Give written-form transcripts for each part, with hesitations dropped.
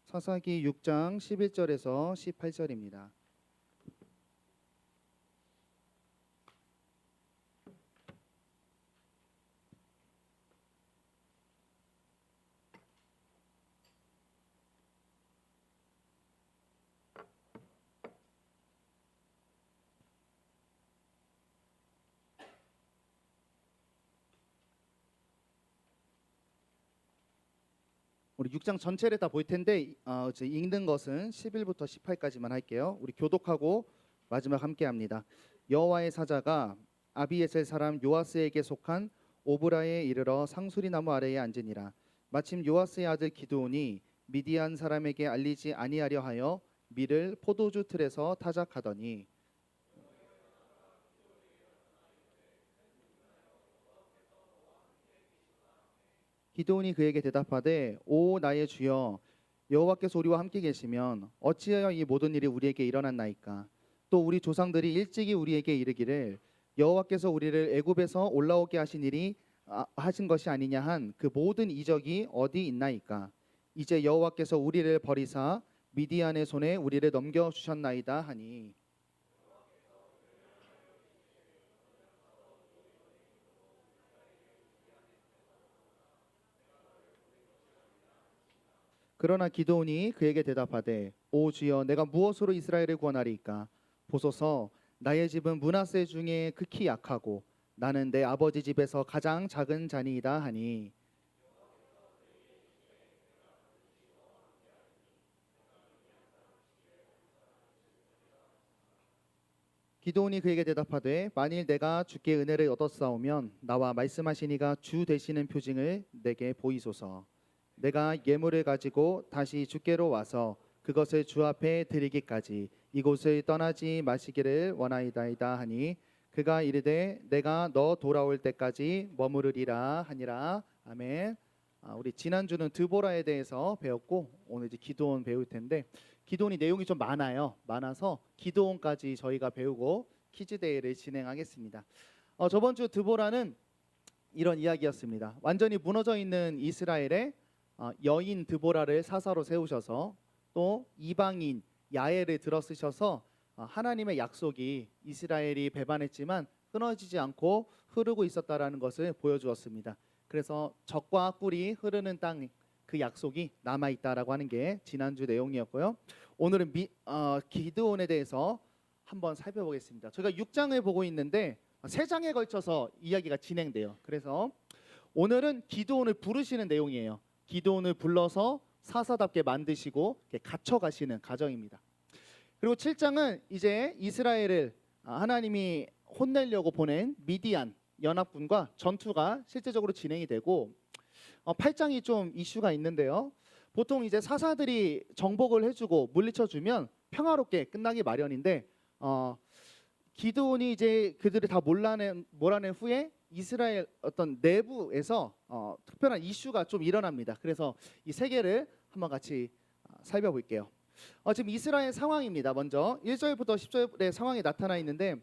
사사기 6장 11절에서 18절입니다. 우리 6장 전체를 다 볼 텐데 이제 읽는 것은 11부터 18까지만 할게요. 우리 교독하고 마지막 함께 합니다. 여호와의 사자가 아비에셀 사람 요아스에게 속한 오브라에 이르러 상수리 나무 아래에 앉으니라. 마침 요아스의 아들 기드온이 미디안 사람에게 알리지 아니하려 하여 밀을 포도주 틀에서 타작하더니 기드온이 그에게 대답하되 오 나의 주여 여호와께서 우리와 함께 계시면 어찌하여 이 모든 일이 우리에게 일어났나이까. 또 우리 조상들이 일찍이 우리에게 이르기를 여호와께서 우리를 애굽에서 올라오게 하신 일이 하신 것이 아니냐 한 그 모든 이적이 어디 있나이까. 이제 여호와께서 우리를 버리사 미디안의 손에 우리를 넘겨 주셨나이다 하니 그러나 기드온이 그에게 대답하되 오 주여 내가 무엇으로 이스라엘을 구원하리이까. 보소서 나의 집은 므낫세 중에 극히 약하고 나는 내 아버지 집에서 가장 작은 자니이다 하니 기드온이 그에게 대답하되 만일 내가 주께 은혜를 얻었사오면 나와 말씀하시니가 주 되시는 표징을 내게 보이소서. 내가 예물을 가지고 다시 주께로 와서 그것을 주 앞에 드리기까지 이곳을 떠나지 마시기를 원하이다이다 하니 그가 이르되 내가 너 돌아올 때까지 머무르리라 하니라. 아멘. 우리 지난주는 드보라에 대해서 배웠고 오늘 이제 기드온 배울 텐데 기드온이 내용이 좀 많아서 기드온까지 저희가 배우고 퀴즈 대회를 진행하겠습니다. 저번 주 드보라는 이런 이야기였습니다. 완전히 무너져 있는 이스라엘에 여인 드보라를 사사로 세우셔서 또 이방인 야엘을 들어쓰셔서 하나님의 약속이 이스라엘이 배반했지만 끊어지지 않고 흐르고 있었다라는 것을 보여주었습니다. 그래서 적과 꿀이 흐르는 땅 그 약속이 남아 있다라고 하는 게 지난주 내용이었고요. 오늘은 기드온에 대해서 한번 살펴보겠습니다. 저희가 6장을 보고 있는데 3장에 걸쳐서 이야기가 진행돼요. 그래서 오늘은 기드온을 부르시는 내용이에요. 기드온을 불러서 사사답게 만드시고 갇혀가시는 과정입니다. 그리고 7장은 이제 이스라엘을 하나님이 혼내려고 보낸 미디안 연합군과 전투가 실제적으로 진행이 되고 8장이 좀 이슈가 있는데요. 보통 이제 사사들이 정복을 해주고 물리쳐주면 평화롭게 끝나기 마련인데 기드온이 이제 그들을 다 몰아낸 후에 이스라엘 어떤 내부에서 특별한 이슈가 좀 일어납니다. 그래서 이 세 개를 한번 같이 살펴볼게요. 지금 이스라엘 상황입니다. 먼저 1절부터 10절의 상황이 나타나 있는데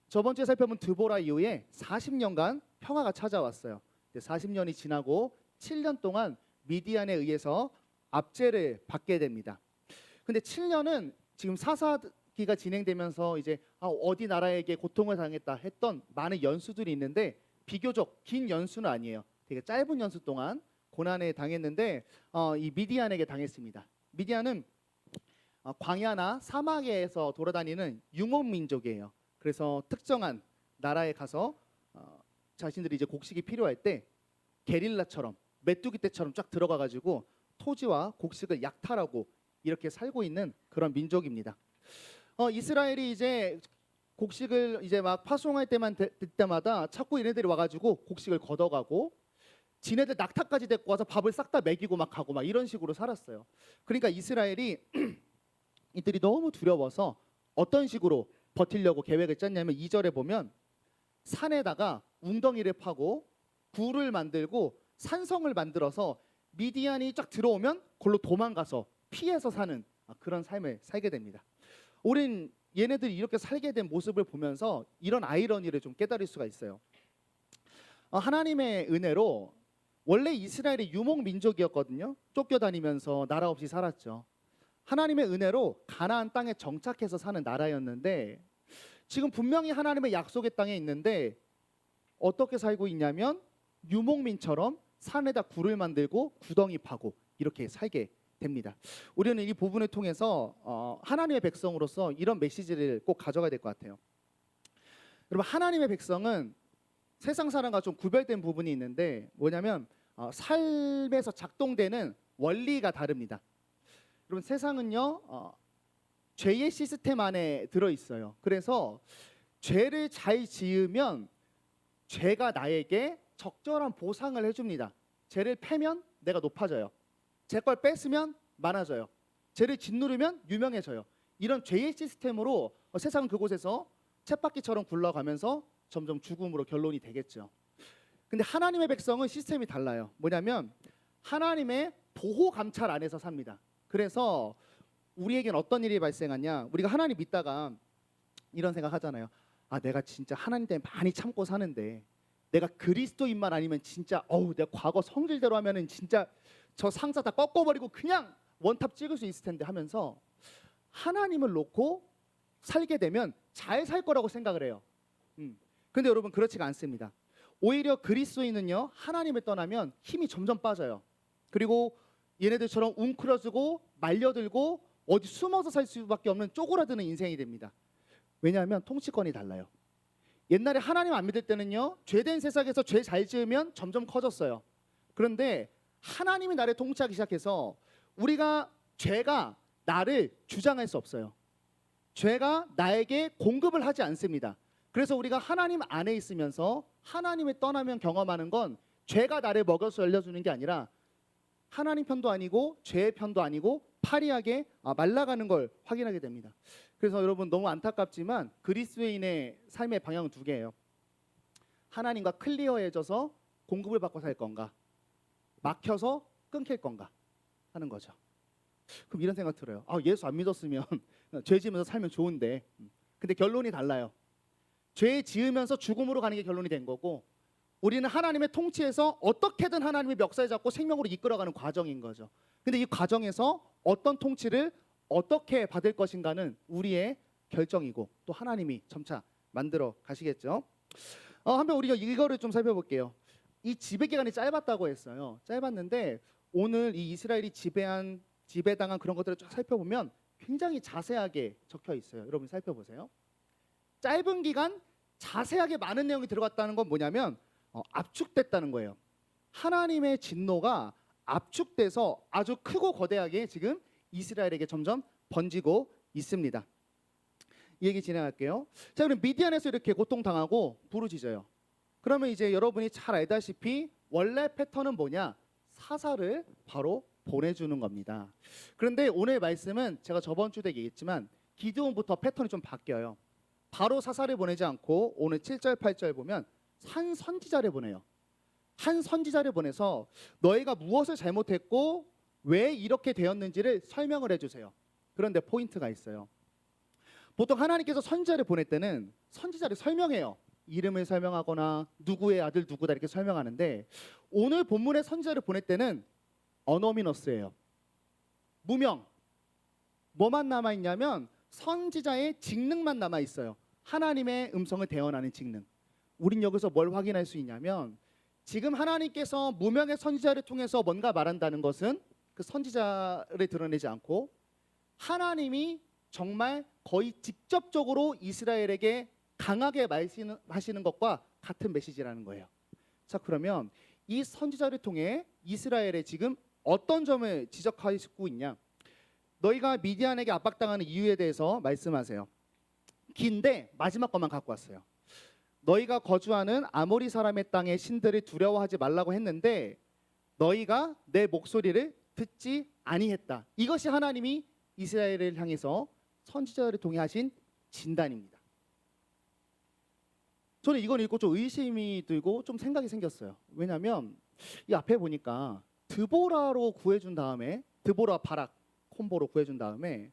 저번 주에 살펴본 드보라 이후에 40년간 평화가 찾아왔어요. 40년이 지나고 7년 동안 미디안에 의해서 압제를 받게 됩니다. 근데 7년은 지금 사사기가 진행되면서 이제 어디 나라에게 고통을 당했다 했던 많은 연수들이 있는데 비교적 긴 연수는 아니에요. 되게 짧은 연수 동안 고난에 당했는데 이 미디안에게 당했습니다. 미디안은 광야나 사막에서 돌아다니는 유목민족이에요. 그래서 특정한 나라에 가서 자신들이 이제 곡식이 필요할 때 게릴라처럼 메뚜기 떼처럼 쫙 들어가가지고 토지와 곡식을 약탈하고 이렇게 살고 있는 그런 민족입니다. 이스라엘이 이제 곡식을 이제 막 파송할 때마다 자꾸 얘네들이 와가지고 곡식을 걷어가고 지네들 낙타까지 데리고 와서 밥을 싹 다 먹이고 막 가고 막 이런 식으로 살았어요. 그러니까 이스라엘이 이들이 너무 두려워서 어떤 식으로 버티려고 계획을 짰냐면 2절에 보면 산에다가 웅덩이를 파고 굴을 만들고 산성을 만들어서 미디안이 쫙 들어오면 그걸로 도망가서 피해서 사는 그런 삶을 살게 됩니다. 우린 얘네들이 이렇게 살게 된 모습을 보면서 이런 아이러니를 좀 깨달을 수가 있어요. 하나님의 은혜로 원래 이스라엘이 유목 민족이었거든요. 쫓겨다니면서 나라 없이 살았죠. 하나님의 은혜로 가나안 땅에 정착해서 사는 나라였는데 지금 분명히 하나님의 약속의 땅에 있는데 어떻게 살고 있냐면 유목민처럼 산에다 굴을 만들고 구덩이 파고 이렇게 살게 됩니다. 우리는 이 부분을 통해서 하나님의 백성으로서 이런 메시지를 꼭 가져가야 될 것 같아요. 여러분, 하나님의 백성은 세상 사람과 좀 구별된 부분이 있는데 뭐냐면 삶에서 작동되는 원리가 다릅니다. 여러분, 세상은요 죄의 시스템 안에 들어 있어요. 그래서 죄를 잘 지으면 죄가 나에게 적절한 보상을 해줍니다. 죄를 패면 내가 높아져요. 제 걸 뺏으면 많아져요. 죄를 짓누르면 유명해져요. 이런 죄의 시스템으로 세상은 그곳에서 쳇바퀴처럼 굴러가면서 점점 죽음으로 결론이 되겠죠. 근데 하나님의 백성은 시스템이 달라요. 뭐냐면 하나님의 보호 감찰 안에서 삽니다. 그래서 우리에겐 어떤 일이 발생하냐? 우리가 하나님 믿다가 이런 생각 하잖아요. 아, 내가 진짜 하나님 때문에 많이 참고 사는데 내가 그리스도인만 아니면 진짜 내가 과거 성질대로 하면은 진짜 저 상사 다 꺾어버리고 그냥 원탑 찍을 수 있을 텐데 하면서 하나님을 놓고 살게 되면 잘 살 거라고 생각을 해요. 근데 여러분, 그렇지가 않습니다. 오히려 그리스도인은요 하나님을 떠나면 힘이 점점 빠져요. 그리고 얘네들처럼 웅크러지고 말려들고 어디 숨어서 살 수밖에 없는 쪼그라드는 인생이 됩니다. 왜냐하면 통치권이 달라요. 옛날에 하나님 안 믿을 때는요 죄된 세상에서 죄 잘 지으면 점점 커졌어요. 그런데 하나님이 나를 통치하기 시작해서 죄가 나를 주장할 수 없어요. 죄가 나에게 공급을 하지 않습니다. 그래서 우리가 하나님 안에 있으면서 하나님을 떠나면 경험하는 건 죄가 나를 먹여서 열려주는 게 아니라 하나님 편도 아니고 죄의 편도 아니고 파리하게 말라가는 걸 확인하게 됩니다. 그래서 여러분, 너무 안타깝지만 그리스도인의 삶의 방향은 두 개예요. 하나님과 클리어해져서 공급을 받고 살 건가, 막혀서 끊길 건가 하는 거죠. 그럼 이런 생각 들어요. 예수 안 믿었으면 죄 지으면서 살면 좋은데. 근데 결론이 달라요. 죄 지으면서 죽음으로 가는 게 결론이 된 거고, 우리는 하나님의 통치에서 어떻게든 하나님의 멱살 잡고 생명으로 이끌어가는 과정인 거죠. 근데 이 과정에서 어떤 통치를 어떻게 받을 것인가는 우리의 결정이고 또 하나님이 점차 만들어 가시겠죠. 한번 우리가 이거를 좀 살펴볼게요. 이 지배 기간이 짧았다고 했어요. 짧았는데 오늘 이 이스라엘이 지배당한 그런 것들을 쭉 살펴보면 굉장히 자세하게 적혀 있어요. 여러분 살펴보세요. 짧은 기간 자세하게 많은 내용이 들어갔다는 건 뭐냐면 압축됐다는 거예요. 하나님의 진노가 압축돼서 아주 크고 거대하게 지금 이스라엘에게 점점 번지고 있습니다. 이 얘기 진행할게요. 자, 그럼 미디안에서 이렇게 고통당하고 부르짖어요. 그러면 이제 여러분이 잘 알다시피 원래 패턴은 뭐냐? 사사를 바로 보내주는 겁니다. 그런데 오늘 말씀은 제가 저번 주에 얘기했지만 기드온부터 패턴이 좀 바뀌어요. 바로 사사를 보내지 않고 오늘 7절 8절 보면 한 선지자를 보내요. 한 선지자를 보내서 너희가 무엇을 잘못했고 왜 이렇게 되었는지를 설명을 해주세요. 그런데 포인트가 있어요. 보통 하나님께서 선지자를 보낼 때는 선지자를 설명해요. 이름을 설명하거나 누구의 아들 누구다 이렇게 설명하는데 오늘 본문의 선지자를 보낼 때는 어너미너스예요. 무명. 뭐만 남아있냐면 선지자의 직능만 남아있어요. 하나님의 음성을 대언하는 직능. 우린 여기서 뭘 확인할 수 있냐면 지금 하나님께서 무명의 선지자를 통해서 뭔가 말한다는 것은 그 선지자를 드러내지 않고 하나님이 정말 거의 직접적으로 이스라엘에게 강하게 말씀하시는 것과 같은 메시지라는 거예요. 자, 그러면 이 선지자를 통해 이스라엘에 지금 어떤 점을 지적하고 있냐? 너희가 미디안에게 압박당하는 이유에 대해서 말씀하세요. 긴데 마지막 것만 갖고 왔어요. 너희가 거주하는 아모리 사람의 땅의 신들을 두려워하지 말라고 했는데 너희가 내 목소리를 듣지 아니했다. 이것이 하나님이 이스라엘을 향해서 선지자를 통해 하신 진단입니다. 저는 이걸 읽고 좀 의심이 들고 좀 생각이 생겼어요. 왜냐하면 이 앞에 보니까 드보라로 구해준 다음에 드보라 바락 콤보로 구해준 다음에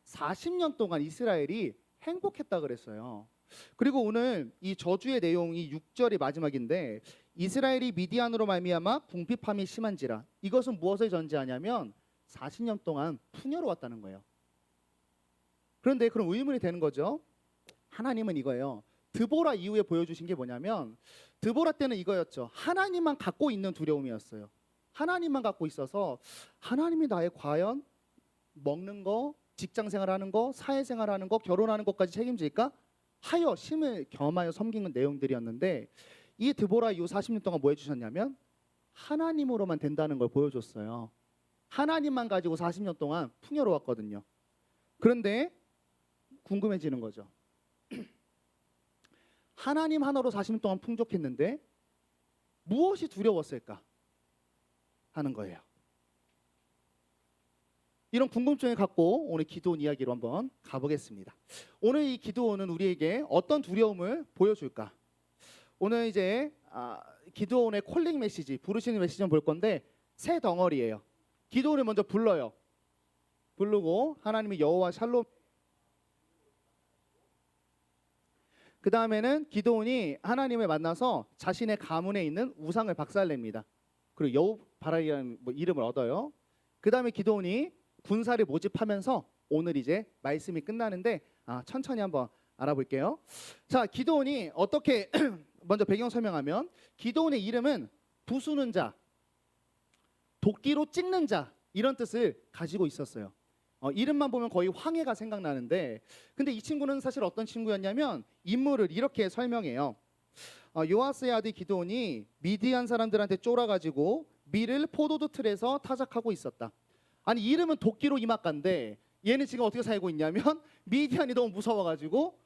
40년 동안 이스라엘이 행복했다 그랬어요. 그리고 오늘 이 저주의 내용이 6절이 마지막인데 이스라엘이 미디안으로 말미암아 궁핍함이 심한지라. 이것은 무엇을 전제하냐면 40년 동안 풍요로웠다는 거예요. 그런데 그럼 의문이 되는 거죠. 하나님은 이거예요. 드보라 이후에 보여주신 게 뭐냐면 드보라 때는 이거였죠. 하나님만 갖고 있는 두려움이었어요. 하나님만 갖고 있어서 하나님이 나의 과연 먹는 거, 직장 생활하는 거, 사회 생활하는 거, 결혼하는 것까지 책임질까? 하여 심을 겸하여 섬기는 내용들이었는데 이 드보라 이후 40년 동안 뭐 해주셨냐면 하나님으로만 된다는 걸 보여줬어요. 하나님만 가지고 40년 동안 풍요로웠거든요. 그런데 궁금해지는 거죠. 하나님 하나로 40년 동안 풍족했는데 무엇이 두려웠을까 하는 거예요. 이런 궁금증을 갖고 오늘 기도원 이야기로 한번 가보겠습니다. 오늘 이 기도원은 우리에게 어떤 두려움을 보여줄까? 오늘 이제 기도원의 콜링 메시지, 부르시는 메시지 좀 볼 건데 새 덩어리예요. 기도원을 먼저 불러요. 부르고 하나님이 여호와 샬롬. 그 다음에는 기도원이 하나님을 만나서 자신의 가문에 있는 우상을 박살냅니다. 그리고 여호바라라는 이름을 얻어요. 그 다음에 기도원이 군사를 모집하면서 오늘 이제 말씀이 끝나는데 천천히 한번 알아볼게요. 자, 기도원이 어떻게 먼저 배경 설명하면 기도원의 이름은 부수는 자, 도끼로 찍는 자 이런 뜻을 가지고 있었어요. 이름만 보면 거의 황해가 생각나는데 근데 이 친구는 사실 어떤 친구였냐면 인물을 이렇게 설명해요. 요아스의 아들 기드온이 미디안 사람들한테 쫄아가지고 밀을 포도주 틀에서 타작하고 있었다. 아니 이름은 도끼로 이막간데 얘는 지금 어떻게 살고 있냐면 미디안이 너무 무서워가지고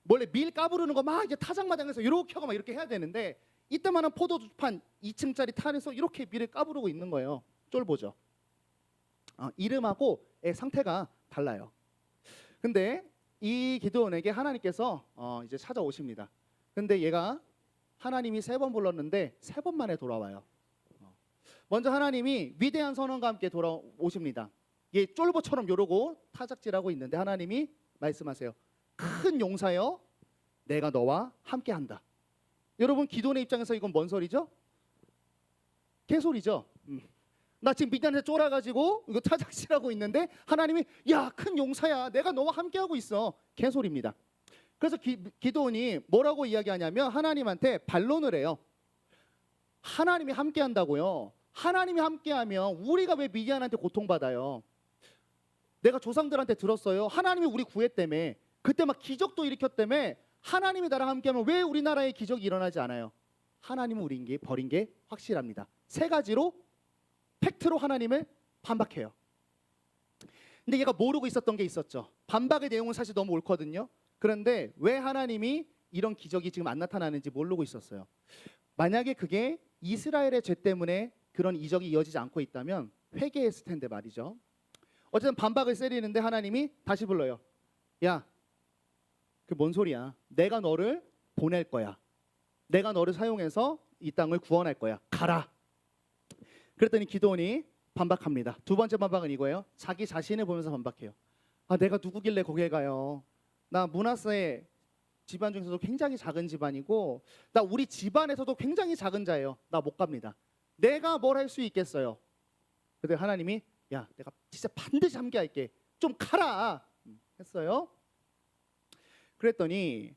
원래 밀 까부르는 거 막 이제 타작마당에서 이렇게 하고 막 이렇게 해야 되는데 이때만은 포도주판 2층짜리 탄에서 이렇게 밀을 까부르고 있는 거예요. 쫄보죠. 이름하고 의 상태가 달라요. 근데 이 기드온에게 하나님께서 이제 찾아오십니다. 근데 얘가 하나님이 3번 불렀는데 3번 만에 돌아와요. 먼저 하나님이 위대한 선언과 함께 돌아오십니다. 얘 쫄보처럼 요러고 타작질하고 있는데 하나님이 말씀하세요. 큰 용사여 내가 너와 함께한다. 여러분 기드온의 입장에서 이건 뭔 소리죠? 개소리죠. 나 지금 미디안에서 쫄아가지고 이거 타작질하고 있는데 하나님이 야 큰 용사야 내가 너와 함께하고 있어. 개소리입니다. 그래서 기드온이 뭐라고 이야기하냐면 하나님한테 반론을 해요. 하나님이 함께한다고요. 하나님이 함께하면 우리가 왜 미디안한테 고통받아요? 내가 조상들한테 들었어요. 하나님이 우리 구했다며. 그때 막 기적도 일으켰다며. 하나님이 나랑 함께하면 왜 우리나라에 기적이 일어나지 않아요? 하나님은 우리 버린 게 확실합니다. 3가지로 팩트로 하나님을 반박해요. 근데 얘가 모르고 있었던 게 있었죠. 반박의 내용은 사실 너무 옳거든요. 그런데 왜 하나님이 이런 기적이 지금 안 나타나는지 모르고 있었어요. 만약에 그게 이스라엘의 죄 때문에 그런 이적이 이어지지 않고 있다면 회개했을 텐데 말이죠. 어쨌든 반박을 세리는데 하나님이 다시 불러요. 야, 그 뭔 소리야? 내가 너를 보낼 거야. 내가 너를 사용해서 이 땅을 구원할 거야. 가라. 그랬더니 기드온이 반박합니다. 2번째 반박은 이거예요. 자기 자신을 보면서 반박해요. 내가 누구길래 거기에 가요? 나 므낫세 집안 중에서도 굉장히 작은 집안이고 나 우리 집안에서도 굉장히 작은 자예요. 나 못 갑니다. 내가 뭘 할 수 있겠어요? 그때 하나님이 야 내가 진짜 반드시 함께할게. 좀 가라 했어요. 그랬더니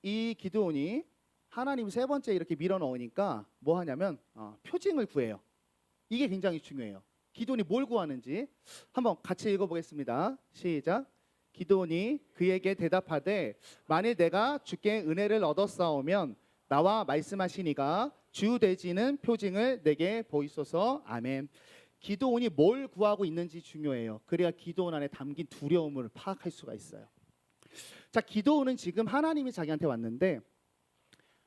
이 기드온이 하나님이 3번째 이렇게 밀어넣으니까 뭐 하냐면 표징을 구해요. 이게 굉장히 중요해요. 기드온이 뭘 구하는지 한번 같이 읽어보겠습니다. 시작. 기드온이 그에게 대답하되 만일 내가 주께 은혜를 얻었사오면 나와 말씀하시니가 주 되지는 표징을 내게 보이소서. 아멘. 기드온이 뭘 구하고 있는지 중요해요. 그래야 기드온 안에 담긴 두려움을 파악할 수가 있어요. 자, 기드온은 지금 하나님이 자기한테 왔는데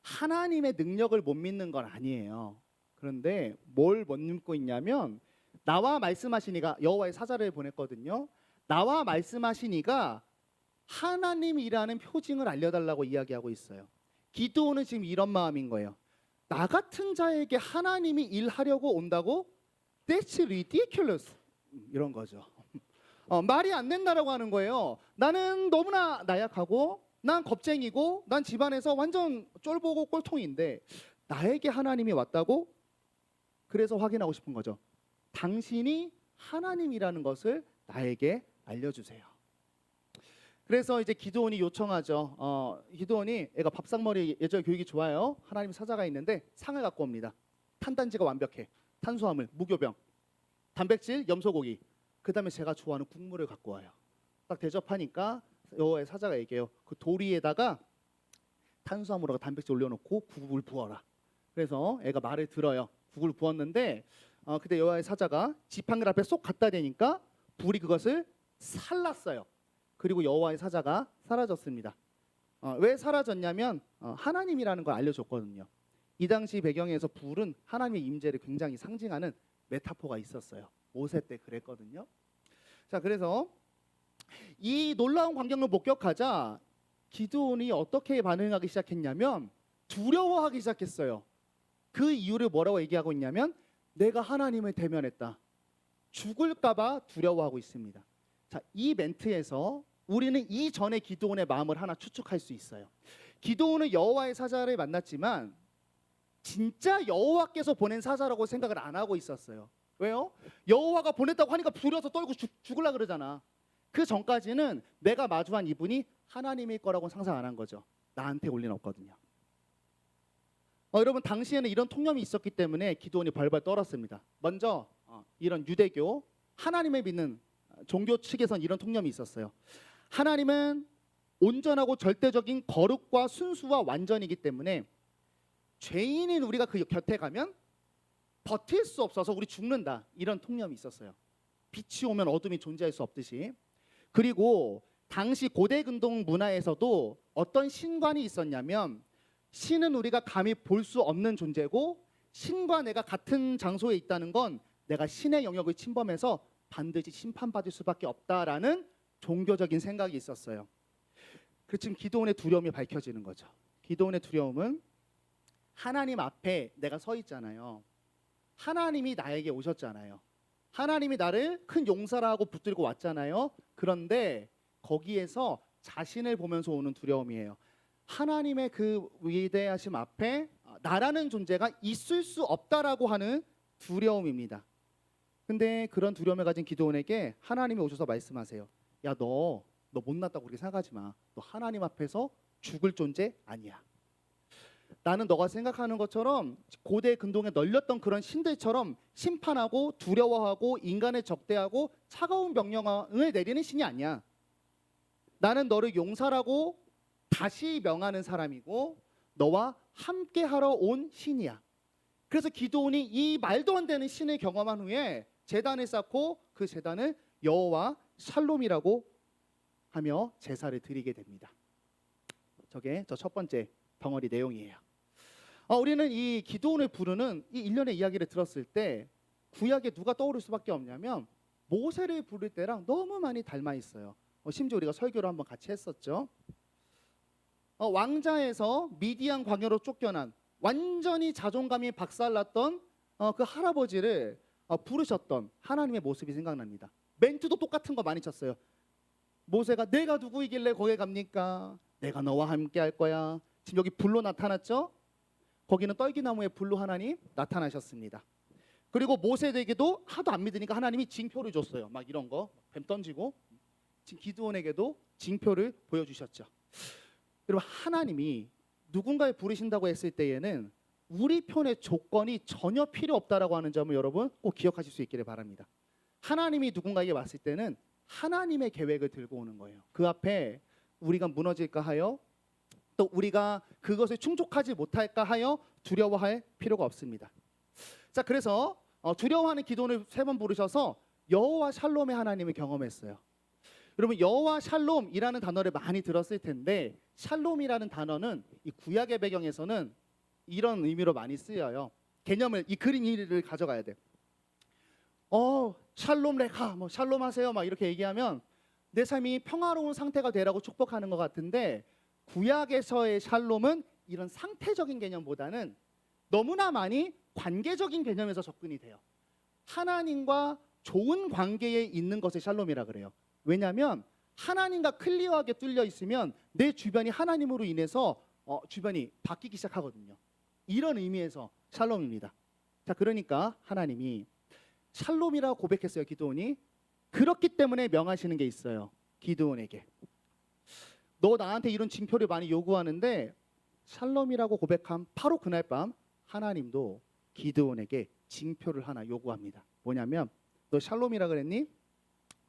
하나님의 능력을 못 믿는 건 아니에요. 그런데 뭘 못 믿고 있냐면 나와 말씀하시니가 여호와의 사자를 보냈거든요. 나와 말씀하시니가 하나님이라는 표징을 알려달라고 이야기하고 있어요. 기드온은 지금 이런 마음인 거예요. 나 같은 자에게 하나님이 일하려고 온다고? That's ridiculous. 이런 거죠. 말이 안 된다라고 하는 거예요. 나는 너무나 나약하고 난 겁쟁이고 난 집안에서 완전 쫄보고 꼴통인데 나에게 하나님이 왔다고? 그래서 확인하고 싶은 거죠. 당신이 하나님이라는 것을 나에게 알려주세요. 그래서 이제 기드온이 요청하죠. 기드온이 애가 밥상머리 예절 교육이 좋아요. 하나님 사자가 있는데 상을 갖고 옵니다. 탄단지가 완벽해. 탄수화물, 무교병, 단백질, 염소고기. 그다음에 제가 좋아하는 국물을 갖고 와요. 딱 대접하니까 여호와의 사자가 얘기해요. 그 도리에다가 탄수화물하고 단백질 올려놓고 국을 부어라. 그래서 애가 말을 들어요. 국을 부었는데 그때 여호와의 사자가 지팡이 앞에 쏙 갖다 대니까 불이 그것을 살랐어요. 그리고 여호와의 사자가 사라졌습니다. 왜 사라졌냐면 하나님이라는 걸 알려줬거든요. 이 당시 배경에서 불은 하나님의 임재를 굉장히 상징하는 메타포가 있었어요. 모세 때 그랬거든요. 자, 그래서 이 놀라운 광경을 목격하자 기드온이 어떻게 반응하기 시작했냐면 두려워하기 시작했어요. 그 이유를 뭐라고 얘기하고 있냐면 내가 하나님을 대면했다. 죽을까봐 두려워하고 있습니다. 자, 이 멘트에서 우리는 이전의 기드온의 마음을 하나 추측할 수 있어요. 기드온은 여호와의 사자를 만났지만 진짜 여호와께서 보낸 사자라고 생각을 안 하고 있었어요. 왜요? 여호와가 보냈다고 하니까 두려워서 떨고 죽으려 그러잖아. 그 전까지는 내가 마주한 이분이 하나님일 거라고 상상 안 한 거죠. 나한테 올 리는 없거든요. 여러분, 당시에는 이런 통념이 있었기 때문에 기드온이 벌벌 떨었습니다. 먼저 이런 유대교 하나님을 믿는 종교 측에선 이런 통념이 있었어요. 하나님은 온전하고 절대적인 거룩과 순수와 완전이기 때문에 죄인인 우리가 그 곁에 가면 버틸 수 없어서 우리 죽는다. 이런 통념이 있었어요. 빛이 오면 어둠이 존재할 수 없듯이. 그리고 당시 고대 근동 문화에서도 어떤 신관이 있었냐면 신은 우리가 감히 볼 수 없는 존재고 신과 내가 같은 장소에 있다는 건 내가 신의 영역을 침범해서 반드시 심판받을 수밖에 없다라는 종교적인 생각이 있었어요. 그래서 지금 기드온의 두려움이 밝혀지는 거죠. 기드온의 두려움은 하나님 앞에 내가 서 있잖아요. 하나님이 나에게 오셨잖아요. 하나님이 나를 큰 용사라고 붙들고 왔잖아요. 그런데 거기에서 자신을 보면서 오는 두려움이에요. 하나님의 그 위대하심 앞에 나라는 존재가 있을 수 없다라고 하는 두려움입니다. 근데 그런 두려움을 가진 기드온에게 하나님이 오셔서 말씀하세요. 야, 너 못났다고 그렇게 생각하지 마. 너 하나님 앞에서 죽을 존재 아니야. 나는 너가 생각하는 것처럼 고대 근동에 널렸던 그런 신들처럼 심판하고 두려워하고 인간을 적대하고 차가운 명령을 내리는 신이 아니야. 나는 너를 용사라고 다시 명하는 사람이고 너와 함께하러 온 신이야. 그래서 기드온이 이 말도 안 되는 신을 경험한 후에 제단을 쌓고 그 제단을 여호와 샬롬이라고 하며 제사를 드리게 됩니다. 저게 저 첫 번째 덩어리 내용이에요. 우리는 이 기드온을 부르는 이 일련의 이야기를 들었을 때 구약에 누가 떠오를 수밖에 없냐면 모세를 부를 때랑 너무 많이 닮아 있어요. 심지어 우리가 설교를 한번 같이 했었죠. 왕자에서 미디안 광야로 쫓겨난 완전히 자존감이 박살났던 그 할아버지를 부르셨던 하나님의 모습이 생각납니다. 멘트도 똑같은 거 많이 쳤어요. 모세가 내가 누구이길래 거기에 갑니까? 내가 너와 함께 할 거야. 지금 여기 불로 나타났죠? 거기는 떨기나무의 불로 하나님 나타나셨습니다. 그리고 모세에게도 하도 안 믿으니까 하나님이 징표를 줬어요. 막 이런 거 뱀 던지고. 지금 기드온에게도 징표를 보여주셨죠. 여러분, 하나님이 누군가를 부르신다고 했을 때에는 우리 편의 조건이 전혀 필요 없다라고 하는 점을 여러분 꼭 기억하실 수 있기를 바랍니다. 하나님이 누군가에게 왔을 때는 하나님의 계획을 들고 오는 거예요. 그 앞에 우리가 무너질까 하여 또 우리가 그것을 충족하지 못할까 하여 두려워할 필요가 없습니다. 자, 그래서 두려워하는 기도를 3번 부르셔서 여호와 샬롬의 하나님을 경험했어요. 여러분, 여호와 샬롬이라는 단어를 많이 들었을 텐데 샬롬이라는 단어는 이 구약의 배경에서는 이런 의미로 많이 쓰여요. 개념을 이 그림을 가져가야 돼. 샬롬 레카, 뭐 샬롬 하세요, 막 이렇게 얘기하면 내 삶이 평화로운 상태가 되라고 축복하는 것 같은데 구약에서의 샬롬은 이런 상태적인 개념보다는 너무나 많이 관계적인 개념에서 접근이 돼요. 하나님과 좋은 관계에 있는 것을 샬롬이라 그래요. 왜냐하면 하나님과 클리어하게 뚫려 있으면 내 주변이 하나님으로 인해서 주변이 바뀌기 시작하거든요. 이런 의미에서 샬롬입니다. 자, 그러니까 하나님이 샬롬이라고 고백했어요, 기드온이. 그렇기 때문에 명하시는 게 있어요, 기드온에게. 너 나한테 이런 징표를 많이 요구하는데 샬롬이라고 고백한 바로 그날 밤 하나님도 기드온에게 징표를 하나 요구합니다. 뭐냐면, 너 샬롬이라 그랬니?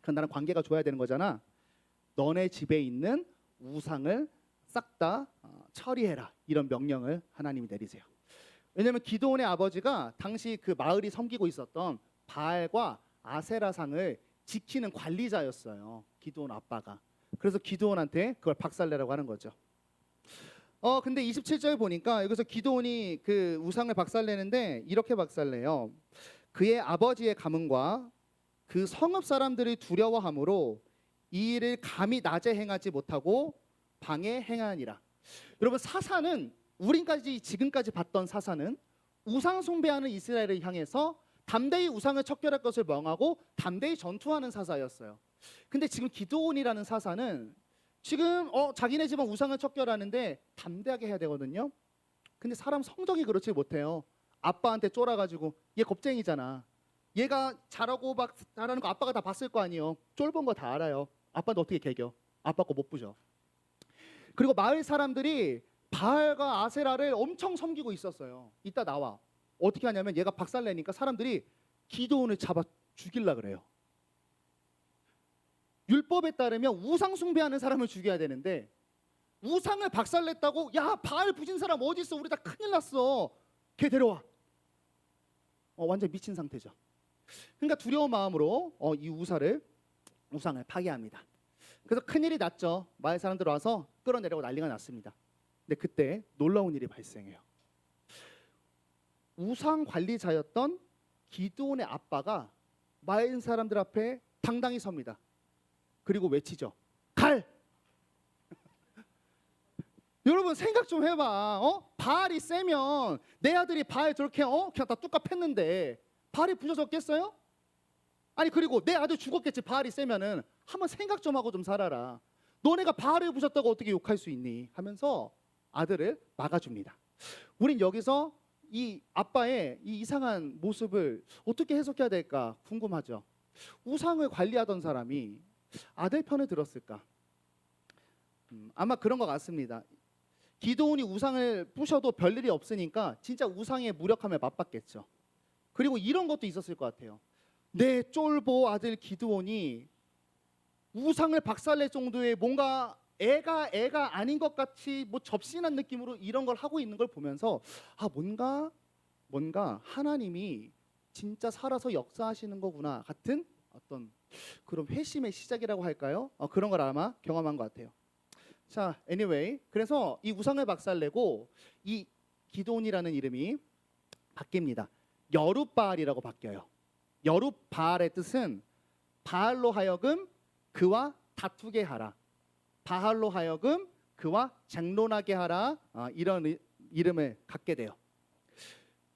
그럼 나랑 관계가 좋아야 되는 거잖아. 너네 집에 있는 우상을 싹 다 처리해라. 이런 명령을 하나님이 내리세요. 왜냐하면 기드온의 아버지가 당시 그 마을이 섬기고 있었던 바알과 아세라상을 지키는 관리자였어요, 기드온 아빠가. 그래서 기드온한테 그걸 박살내라고 하는 거죠. 근데 27절 보니까 여기서 기드온이 그 우상을 박살내는데 이렇게 박살내요. 그의 아버지의 가문과 그 성읍 사람들이 두려워함으로 이 일을 감히 낮에 행하지 못하고 방에 행하니라. 여러분, 사사는 우리까지 지금까지 봤던 사사는 우상 숭배하는 이스라엘을 향해서 담대히 우상을 척결할 것을 명하고 담대히 전투하는 사사였어요. 근데 지금 기드온이라는 사사는 지금 자기네 집안 우상을 척결하는데 담대하게 해야 되거든요. 근데 사람 성적이 그렇지 못해요. 아빠한테 쫄아가지고, 얘 겁쟁이잖아. 얘가 잘하고 막 잘하는 거 아빠가 다 봤을 거 아니에요. 쫄본 거 다 알아요. 아빠도 어떻게 개겨? 아빠 거 못 부셔. 그리고 마을 사람들이 바알과 아세라를 엄청 섬기고 있었어요. 이따 나와. 어떻게 하냐면 얘가 박살내니까 사람들이 기드온을 잡아 죽일라 그래요. 율법에 따르면 우상 숭배하는 사람을 죽여야 되는데 우상을 박살냈다고, 야, 바알 부신 사람 어디 있어? 우리 다 큰일 났어. 걔 데려와. 완전 미친 상태죠. 그러니까 두려운 마음으로 이 우상을 파괴합니다. 그래서 큰일이 났죠. 마을 사람들 와서 끌어내려고 난리가 났습니다. 근데 그때 놀라운 일이 발생해요. 우상 관리자였던 기드온의 아빠가 마을 사람들 앞에 당당히 섭니다. 그리고 외치죠. 갈! 여러분, 생각 좀 해봐. 바알이 세면 내 아들이 바알 저렇게 그냥 다 뚝갑 팼는데 바알이 부서졌겠어요? 아니, 그리고 내 아들 죽었겠지. 바알이 세면은. 한번 생각 좀 하고 좀 살아라. 너네가 바알을 부셨다고 어떻게 욕할 수 있니? 하면서 아들을 막아줍니다. 우린 여기서 이 아빠의 이 이상한 모습을 어떻게 해석해야 될까 궁금하죠. 우상을 관리하던 사람이 아들 편을 들었을까? 아마 그런 것 같습니다. 기드온이 우상을 부셔도 별일이 없으니까 진짜 우상의 무력함에 맞받겠죠. 그리고 이런 것도 있었을 것 같아요. 내 쫄보 아들 기드온이 우상을 박살낼 정도의 뭔가 애가 아닌 것 같이 뭐 접신한 느낌으로 이런 걸 하고 있는 걸 보면서 뭔가 하나님이 진짜 살아서 역사하시는 거구나 같은 어떤 그런 회심의 시작이라고 할까요? 그런 걸 아마 경험한 것 같아요. 자, anyway, 그래서 이 우상을 박살내고 이 기드온이라는 이름이 바뀝니다. 여룻바알이라고 바뀌어요. 여룻바알의 뜻은 바알로 하여금 그와 다투게 하라, 바알로 하여금 그와 쟁론하게 하라, 이런 이름을 갖게 돼요.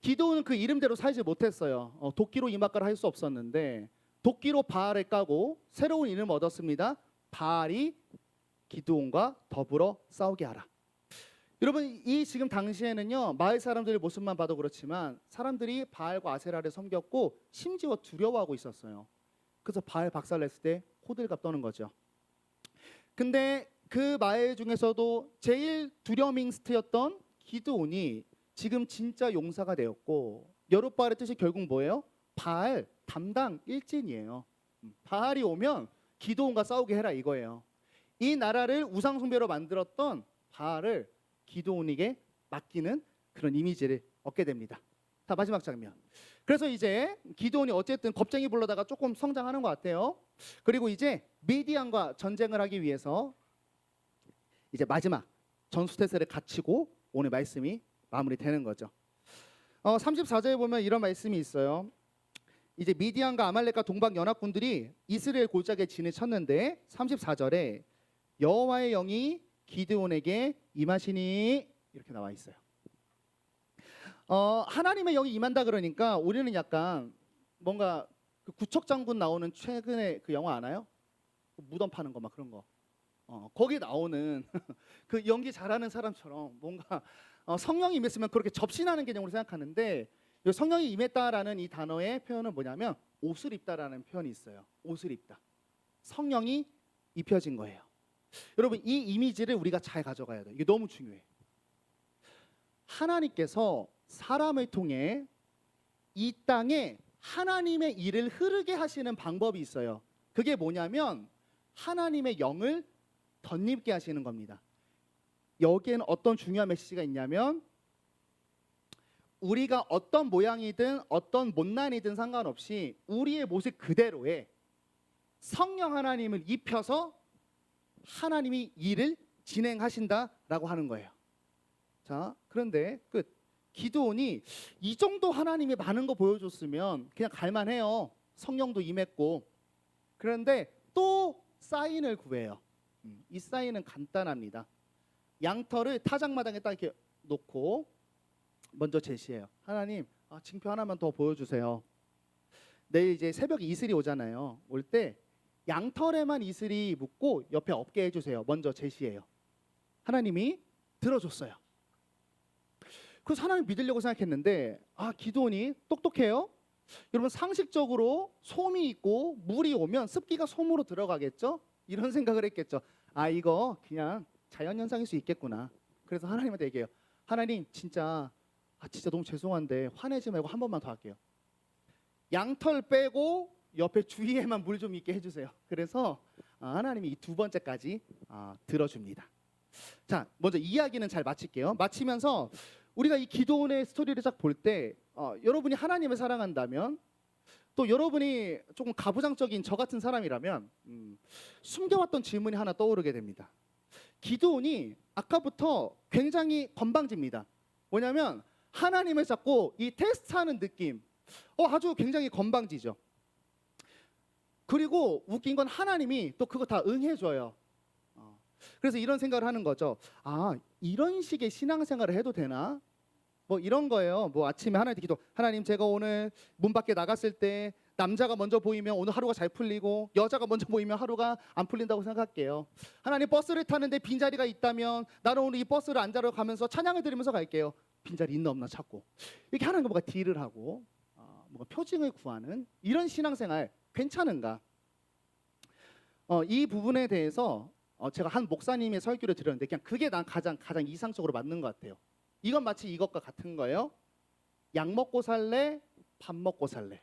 기드온은 그 이름대로 살지 못했어요. 도끼로 이마가를 할 수 없었는데 도끼로 바알을 까고 새로운 이름을 얻었습니다. 바알이 기드온과 더불어 싸우게 하라. 여러분, 이 지금 당시에는요, 마을 사람들의 모습만 봐도 그렇지만 사람들이 바알과 아세라를 섬겼고 심지어 두려워하고 있었어요. 그래서 바알 박살냈을 때 호들갑 떠는 거죠. 근데 그 마을 중에서도 제일 두려밍스트였던 기드온이 지금 진짜 용사가 되었고, 여룻바알의 뜻이 결국 뭐예요? 바알 담당 일진이에요. 바알이 오면 기드온과 싸우게 해라 이거예요. 이 나라를 우상 숭배로 만들었던 바알을 기드온에게 맡기는 그런 이미지를 얻게 됩니다. 자, 마지막 장면. 그래서 이제 기드온이 어쨌든 겁쟁이 불러다가 조금 성장하는 것 같아요. 그리고 이제 미디안과 전쟁을 하기 위해서 이제 마지막 전수태세를 갖추고 오늘 말씀이 마무리되는 거죠. 34절에 보면 이런 말씀이 있어요. 이제 미디안과 아말렉과 동방 연합군들이 이스라엘 골짜기에 진을 쳤는데 34절에 여호와의 영이 기드온에게 임하시니 이렇게 나와 있어요. 하나님의 영이 임한다 그러니까 우리는 약간 뭔가 그 구척장군 나오는 최근에 그 영화 아나요? 무덤 파는 거 막 그런 거. 거기에 나오는 그 연기 잘하는 사람처럼 뭔가 성령이 임했으면 그렇게 접신하는 개념으로 생각하는데 이 성령이 임했다라는 이 단어의 표현은 뭐냐면 옷을 입다라는 표현이 있어요. 옷을 입다. 성령이 입혀진 거예요. 여러분 이 이미지를 우리가 잘 가져가야 돼요. 이게 너무 중요해. 하나님께서 사람을 통해 이 땅에 하나님의 일을 흐르게 하시는 방법이 있어요. 그게 뭐냐면 하나님의 영을 덧입게 하시는 겁니다. 여기에는 어떤 중요한 메시지가 있냐면 우리가 어떤 모양이든 어떤 못난이든 상관없이 우리의 모습 그대로에 성령 하나님을 입혀서 하나님이 일을 진행하신다라고 하는 거예요. 자, 그런데 끝. 기드온이 이 정도 하나님이 많은 거 보여줬으면 그냥 갈만해요. 성령도 임했고. 그런데 또 사인을 구해요. 이 사인은 간단합니다. 양털을 타작마당에 딱 이렇게 놓고 먼저 제시해요. 하나님, 징표 하나만 더 보여주세요. 내일 이제 새벽에 이슬이 오잖아요. 올 때 양털에만 이슬이 묻고 옆에 없게 해주세요. 먼저 제시해요. 하나님이 들어줬어요. 그래서 하나님 믿으려고 생각했는데 기드온이 똑똑해요. 여러분 상식적으로 솜이 있고 물이 오면 습기가 솜으로 들어가겠죠? 이런 생각을 했겠죠. 이거 그냥 자연현상일 수 있겠구나. 그래서 하나님한테 얘기해요. 하나님 진짜 너무 죄송한데 화내지 말고 한 번만 더 할게요. 양털 빼고 옆에 주위에만 물 좀 있게 해주세요. 그래서 하나님이 이 두 번째까지 들어줍니다. 자, 먼저 이야기는 잘 마칠게요. 마치면서 우리가 이 기드온의 스토리를 딱 볼 때 여러분이 하나님을 사랑한다면 또 여러분이 조금 가부장적인 저 같은 사람이라면 숨겨왔던 질문이 하나 떠오르게 됩니다. 기드온이 아까부터 굉장히 건방집니다. 뭐냐면 하나님을 잡고 이 테스트하는 느낌 아주 굉장히 건방지죠. 그리고 웃긴 건 하나님이 또 그거 다 응해줘요. 그래서 이런 생각을 하는 거죠. 이런 식의 신앙생활을 해도 되나? 뭐 이런 거예요. 뭐 아침에 하나님께 기도. 하나님 제가 오늘 문 밖에 나갔을 때 남자가 먼저 보이면 오늘 하루가 잘 풀리고 여자가 먼저 보이면 하루가 안 풀린다고 생각할게요. 하나님 버스를 타는데 빈자리가 있다면 나는 오늘 이 버스를 앉아러 가면서 찬양을 드리면서 갈게요. 빈자리 있나 없나 찾고. 이렇게 하나님과 뭔가 딜을 하고 뭔가 표징을 구하는 이런 신앙생활 괜찮은가? 이 부분에 대해서 제가 한 목사님의 설교를 들었는데 그냥 그게 난 가장 이상적으로 맞는 것 같아요. 이건 마치 이것과 같은 거예요. 약 먹고 살래, 밥 먹고 살래.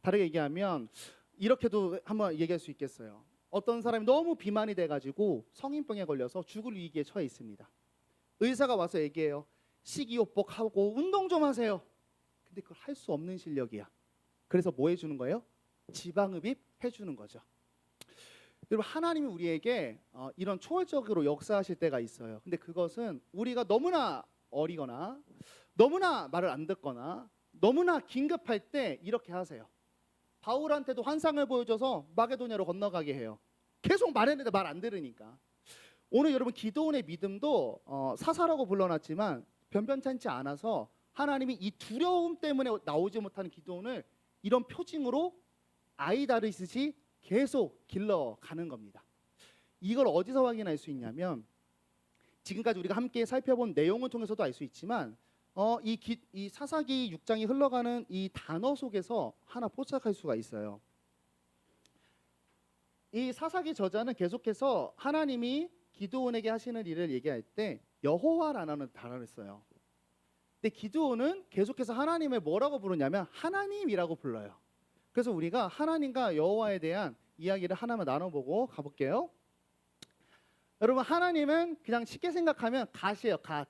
다르게 얘기하면 이렇게도 한번 얘기할 수 있겠어요. 어떤 사람이 너무 비만이 돼가지고 성인병에 걸려서 죽을 위기에 처해 있습니다. 의사가 와서 얘기해요. 식이요법하고 운동 좀 하세요. 근데 그걸 할 수 없는 실력이야. 그래서 뭐 해주는 거예요? 지방흡입 해주는 거죠. 여러분 하나님이 우리에게 이런 초월적으로 역사하실 때가 있어요. 근데 그것은 우리가 너무나 어리거나 너무나 말을 안 듣거나 너무나 긴급할 때 이렇게 하세요. 바울한테도 환상을 보여줘서 마게도냐로 건너가게 해요. 계속 말했는데 말 안 들으니까. 오늘 여러분 기드온의 믿음도 사사라고 불러놨지만 변변찮지 않아서 하나님이 이 두려움 때문에 나오지 못하는 기드온을 이런 표징으로 아이다르시듯이 계속 길러가는 겁니다. 이걸 어디서 확인할 수 있냐면 지금까지 우리가 함께 살펴본 내용을 통해서도 알 수 있지만 이 사사기 6장이 흘러가는 이 단어 속에서 하나 포착할 수가 있어요. 이 사사기 저자는 계속해서 하나님이 기드온에게 하시는 일을 얘기할 때 여호와라는 단어를 써요. 근데 기드온은 계속해서 하나님을 뭐라고 부르냐면 하나님이라고 불러요. 그래서 우리가 하나님과 여호와에 대한 이야기를 하나만 나눠보고 가볼게요. 여러분 하나님은 그냥 쉽게 생각하면 갓이에요. 갓.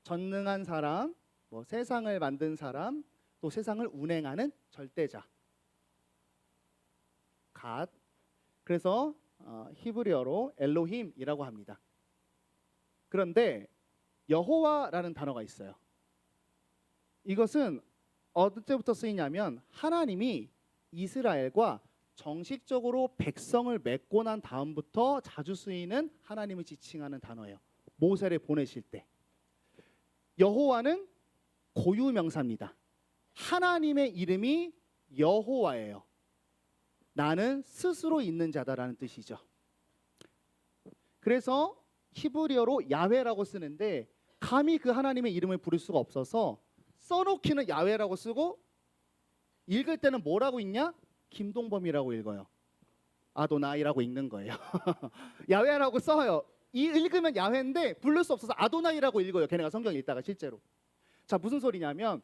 전능한 사람, 뭐 세상을 만든 사람, 또 세상을 운행하는 절대자. 갓. 그래서 히브리어로 엘로힘이라고 합니다. 그런데 여호와라는 단어가 있어요. 이것은 언제부터 쓰이냐면 하나님이 이스라엘과 정식적으로 백성을 맺고 난 다음부터 자주 쓰이는 하나님을 지칭하는 단어예요. 모세를 보내실 때. 여호와는 고유명사입니다. 하나님의 이름이 여호와예요. 나는 스스로 있는 자다라는 뜻이죠. 그래서 히브리어로 야훼라고 쓰는데 감히 그 하나님의 이름을 부를 수가 없어서 써놓기는 야훼라고 쓰고 읽을 때는 뭐라고 읽냐? 김동범이라고 읽어요. 아도나이라고 읽는 거예요. 야훼라고 써요. 이 읽으면 야훼인데 부를 수 없어서 아도나이라고 읽어요. 걔네가 성경 읽다가 실제로. 자, 무슨 소리냐면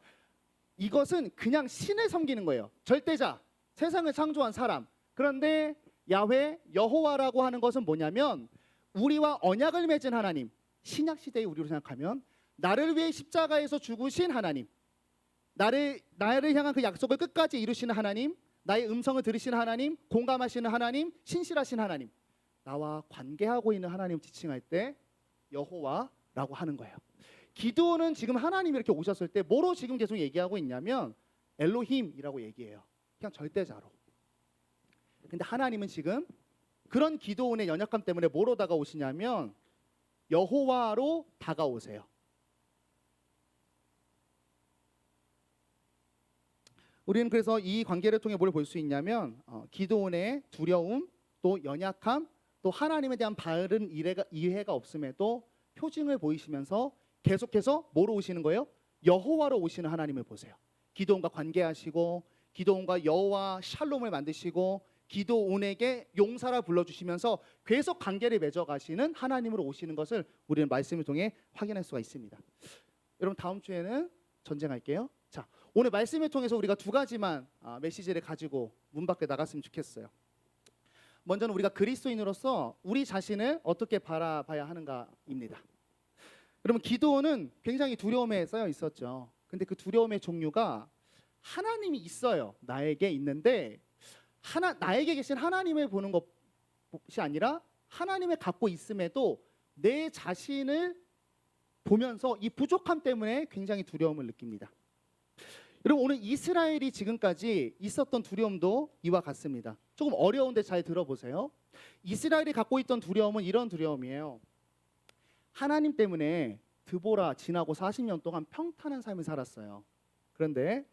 이것은 그냥 신을 섬기는 거예요. 절대자, 세상을 창조한 사람. 그런데 야훼, 여호와라고 하는 것은 뭐냐면 우리와 언약을 맺은 하나님. 신약 시대의 우리로 생각하면 나를 위해 십자가에서 죽으신 하나님. 나를 향한 그 약속을 끝까지 이루시는 하나님. 나의 음성을 들으시는 하나님, 공감하시는 하나님, 신실하신 하나님. 나와 관계하고 있는 하나님 지칭할 때 여호와라고 하는 거예요. 기드온은 지금 하나님이 이렇게 오셨을 때 뭐로 지금 계속 얘기하고 있냐면 엘로힘이라고 얘기해요. 그냥 절대자로. 근데 하나님은 지금 그런 기드온의 연약함 때문에 뭐로 다가오시냐면 여호와로 다가오세요. 우리는 그래서 이 관계를 통해 뭘 볼 수 있냐면 기드온의 두려움, 또 연약함, 또 하나님에 대한 바른 이해가 없음에도 표징을 보이시면서 계속해서 뭐로 오시는 거예요? 여호와로 오시는 하나님을 보세요. 기드온과 관계하시고 기드온과 여호와 샬롬을 만드시고 기드온에게 용사라 불러주시면서 계속 관계를 맺어가시는 하나님으로 오시는 것을 우리는 말씀을 통해 확인할 수가 있습니다. 여러분 다음 주에는 전쟁할게요. 자, 오늘 말씀을 통해서 우리가 두 가지만 메시지를 가지고 문 밖에 나갔으면 좋겠어요. 먼저는 우리가 그리스도인으로서 우리 자신을 어떻게 바라봐야 하는가입니다. 여러분 기드온은 굉장히 두려움에 쌓여 있었죠. 근데 그 두려움의 종류가 하나님이 있어요. 나에게 있는데 나에게 계신 하나님을 보는 것이 아니라 하나님을 갖고 있음에도 내 자신을 보면서 이 부족함 때문에 굉장히 두려움을 느낍니다. 여러분 오늘 이스라엘이 지금까지 있었던 두려움도 이와 같습니다. 조금 어려운데 잘 들어보세요. 이스라엘이 갖고 있던 두려움은 이런 두려움이에요. 하나님 때문에 드보라 지나고 40년 동안 평탄한 삶을 살았어요. 그런데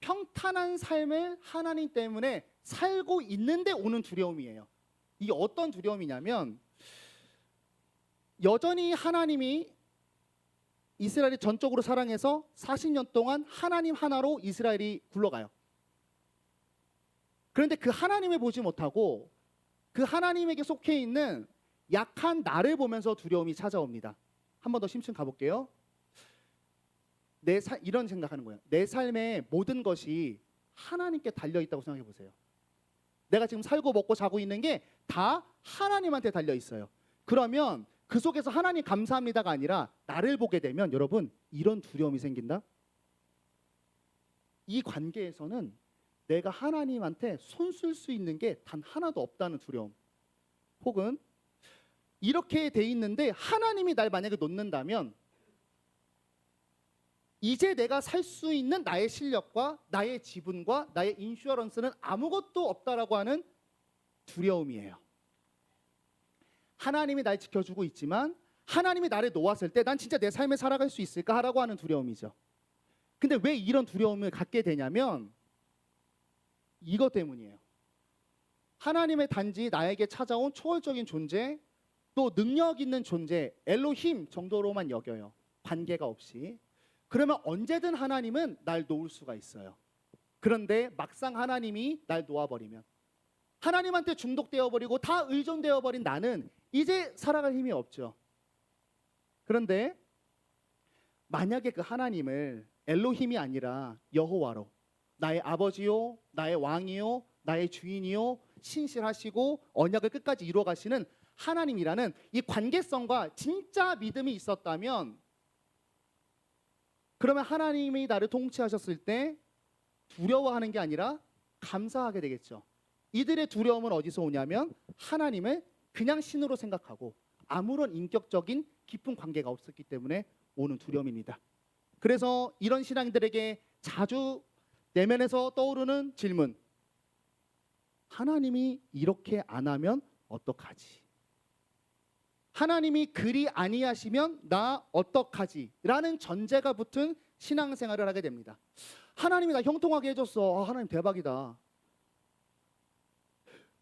평탄한 삶을 하나님 때문에 살고 있는데 오는 두려움이에요. 이게 어떤 두려움이냐면 여전히 하나님이 이스라엘이 전적으로 사랑해서 40년 동안 하나님 하나로 이스라엘이 굴러가요. 그런데 그 하나님을 보지 못하고 그 하나님에게 속해 있는 약한 나를 보면서 두려움이 찾아옵니다. 한 번 더 심층 가볼게요. 이런 생각하는 거예요. 내 삶의 모든 것이 하나님께 달려있다고 생각해 보세요. 내가 지금 살고 먹고 자고 있는 게 다 하나님한테 달려 있어요. 그러면 그 속에서 하나님 감사합니다가 아니라 나를 보게 되면 여러분 이런 두려움이 생긴다. 이 관계에서는 내가 하나님한테 손 쓸 수 있는 게 단 하나도 없다는 두려움. 혹은 이렇게 돼 있는데 하나님이 날 만약에 놓는다면 이제 내가 살 수 있는 나의 실력과 나의 지분과 나의 인슈어런스는 아무것도 없다라고 하는 두려움이에요. 하나님이 날 지켜주고 있지만 하나님이 나를 놓았을 때 난 진짜 내 삶을 살아갈 수 있을까 하라고 하는 두려움이죠. 근데 왜 이런 두려움을 갖게 되냐면 이것 때문이에요. 하나님의 단지 나에게 찾아온 초월적인 존재, 또 능력 있는 존재, 엘로힘 정도로만 여겨요. 관계가 없이. 그러면 언제든 하나님은 날 놓을 수가 있어요. 그런데 막상 하나님이 날 놓아버리면 하나님한테 중독되어 버리고 다 의존되어 버린 나는 이제 살아갈 힘이 없죠. 그런데 만약에 그 하나님을 엘로힘이 아니라 여호와로 나의 아버지요, 나의 왕이요, 나의 주인이요, 신실하시고 언약을 끝까지 이루어 가시는 하나님이라는 이 관계성과 진짜 믿음이 있었다면 그러면 하나님이 나를 통치하셨을 때 두려워하는 게 아니라 감사하게 되겠죠. 이들의 두려움은 어디서 오냐면 하나님을 그냥 신으로 생각하고 아무런 인격적인 깊은 관계가 없었기 때문에 오는 두려움입니다. 그래서 이런 신앙인들에게 자주 내면에서 떠오르는 질문, 하나님이 이렇게 안 하면 어떡하지? 하나님이 그리 아니하시면 나 어떡하지? 라는 전제가 붙은 신앙생활을 하게 됩니다. 하나님이 나 형통하게 해줬어. 하나님 대박이다.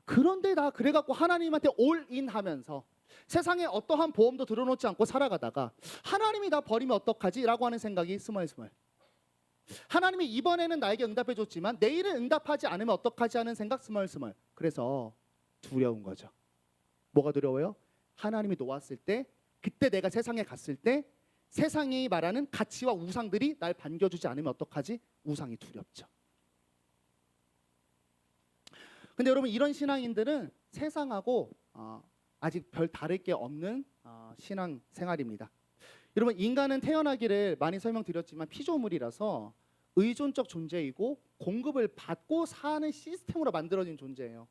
그런데 나 그래갖고 하나님한테 올인하면서 세상에 어떠한 보험도 들어놓지 않고 살아가다가 하나님이 나 버리면 어떡하지? 라고 하는 생각이 스멀스멀. 하나님이 이번에는 나에게 응답해 줬지만 내일은 응답하지 않으면 어떡하지 하는 생각 스멀스멀. 그래서 두려운 거죠. 뭐가 두려워요? 하나님이 놓았을 때, 그때 내가 세상에 갔을 때 세상이 말하는 가치와 우상들이 날 반겨주지 않으면 어떡하지? 우상이 두렵죠. 근데 여러분, 이런 신앙인들은 세상하고 아직 별 다를 게 없는 신앙 생활입니다. 여러분, 인간은 태어나기를 많이 설명드렸지만 피조물이라서 의존적 존재이고 공급을 받고 사는 시스템으로 만들어진 존재예요.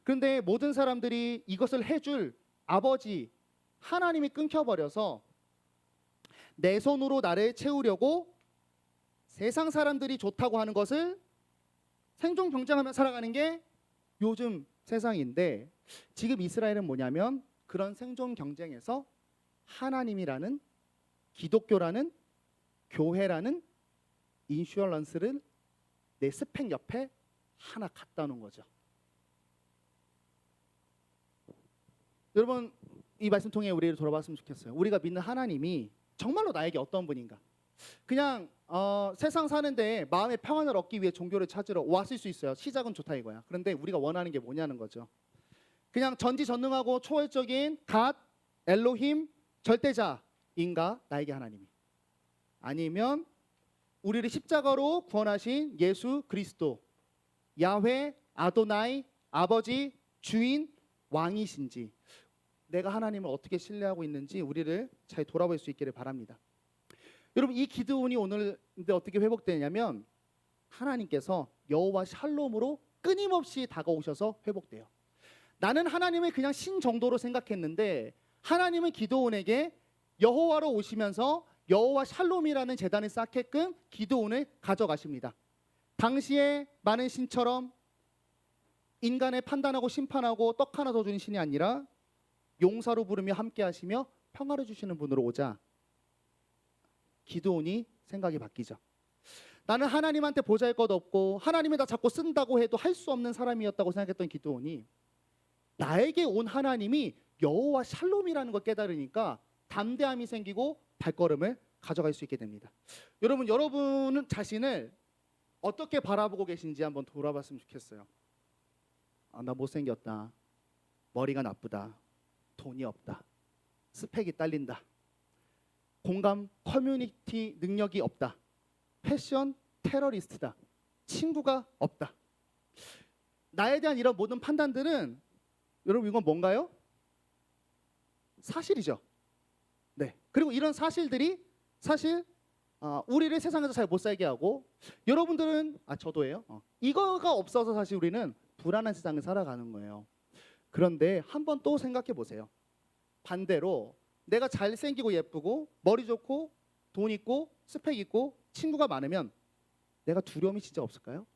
그런데 모든 사람들이 이것을 해줄 아버지 하나님이 끊겨버려서 내 손으로 나를 채우려고 세상 사람들이 좋다고 하는 것을 생존 경쟁하며 살아가는 게 요즘 세상인데, 지금 이스라엘은 뭐냐면 그런 생존 경쟁에서 하나님이라는, 기독교라는, 교회라는 인슈어런스를 내 스펙 옆에 하나 갖다 놓은 거죠. 여러분, 이 말씀 통해 우리를 돌아봤으면 좋겠어요. 우리가 믿는 하나님이 정말로 나에게 어떤 분인가? 그냥 세상 사는데 마음의 평안을 얻기 위해 종교를 찾으러 왔을 수 있어요. 시작은 좋다 이거야. 그런데 우리가 원하는 게 뭐냐는 거죠. 그냥 전지전능하고 초월적인 갓, 엘로힘, 절대자인가 나에게 하나님이? 아니면 우리를 십자가로 구원하신 예수 그리스도, 야훼, 아도나이, 아버지, 주인, 왕이신지, 내가 하나님을 어떻게 신뢰하고 있는지 우리를 잘 돌아볼 수 있기를 바랍니다. 여러분, 이 기드온이 오늘 어떻게 회복되냐면 하나님께서 여호와 샬롬으로 끊임없이 다가오셔서 회복돼요. 나는 하나님을 그냥 신 정도로 생각했는데 하나님은 기드온에게 여호와로 오시면서 여호와 샬롬이라는 제단을 쌓게끔 기드온을 가져가십니다. 당시에 많은 신처럼 인간을 판단하고 심판하고 떡 하나 더 주는 신이 아니라 용사로 부르며 함께 하시며 평화를 주시는 분으로 오자 기드온이 생각이 바뀌죠. 나는 하나님한테 보잘 것 없고 하나님이 나 자꾸 쓴다고 해도 할 수 없는 사람이었다고 생각했던 기드온이 나에게 온 하나님이 여호와 샬롬이라는 걸 깨달으니까 담대함이 생기고 발걸음을 가져갈 수 있게 됩니다. 여러분은 자신을 어떻게 바라보고 계신지 한번 돌아봤으면 좋겠어요. 나 못생겼다, 머리가 나쁘다, 돈이 없다, 스펙이 딸린다, 공감 커뮤니티 능력이 없다, 패션 테러리스트다, 친구가 없다. 나에 대한 이런 모든 판단들은 여러분 이건 뭔가요? 사실이죠. 네. 그리고 이런 사실들이 사실 우리를 세상에서 잘 못 살게 하고, 여러분들은 저도예요. 이거가 없어서 사실 우리는 불안한 세상을 살아가는 거예요. 그런데 한번 또 생각해 보세요. 반대로 내가 잘생기고 예쁘고 머리 좋고 돈 있고 스펙 있고 친구가 많으면 내가 두려움이 진짜 없을까요?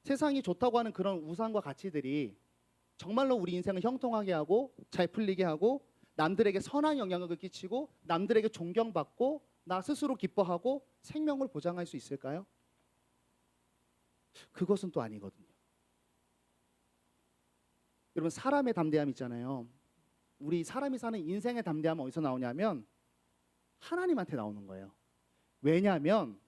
세상이 좋다고 하는 그런 우상과 가치들이 정말로 우리 인생을 형통하게 하고 잘 풀리게 하고 남들에게 선한 영향을 끼치고 남들에게 존경받고 나 스스로 기뻐하고 생명을 보장할 수 있을까요? 그것은 또 아니거든요. 여러분, 사람의 담대함 있잖아요. 우리 사람이 사는 인생의 담대함은 어디서 나오냐면 하나님한테 나오는 거예요. 왜냐하면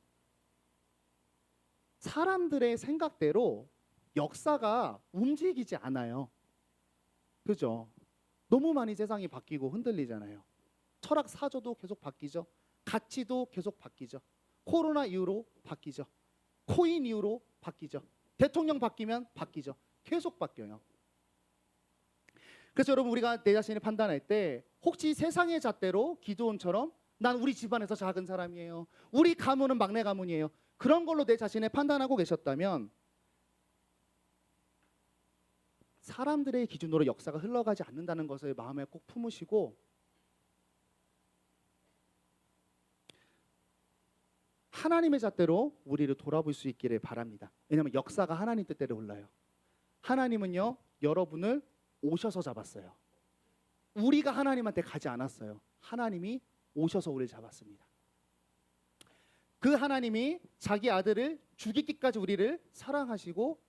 사람들의 생각대로 역사가 움직이지 않아요. 그죠? 너무 많이 세상이 바뀌고 흔들리잖아요. 철학 사조도 계속 바뀌죠. 가치도 계속 바뀌죠. 코로나 이후로 바뀌죠. 코인 이후로 바뀌죠. 대통령 바뀌면 바뀌죠. 계속 바뀌어요. 그래서 여러분, 우리가 내 자신을 판단할 때 혹시 세상의 잣대로 기드온처럼 난 우리 집안에서 작은 사람이에요, 우리 가문은 막내 가문이에요, 그런 걸로 내 자신을 판단하고 계셨다면 사람들의 기준으로 역사가 흘러가지 않는다는 것을 마음에 꼭 품으시고, 하나님의 잣대로 우리를 돌아볼 수 있기를 바랍니다. 왜냐하면 역사가 하나님 뜻대로 흘러요. 하나님은요, 여러분을 오셔서 잡았어요. 우리가 하나님한테 가지 않았어요. 하나님이 오셔서 우리를 잡았습니다. 그 하나님이 자기 아들을 죽이기까지 우리를 사랑하시고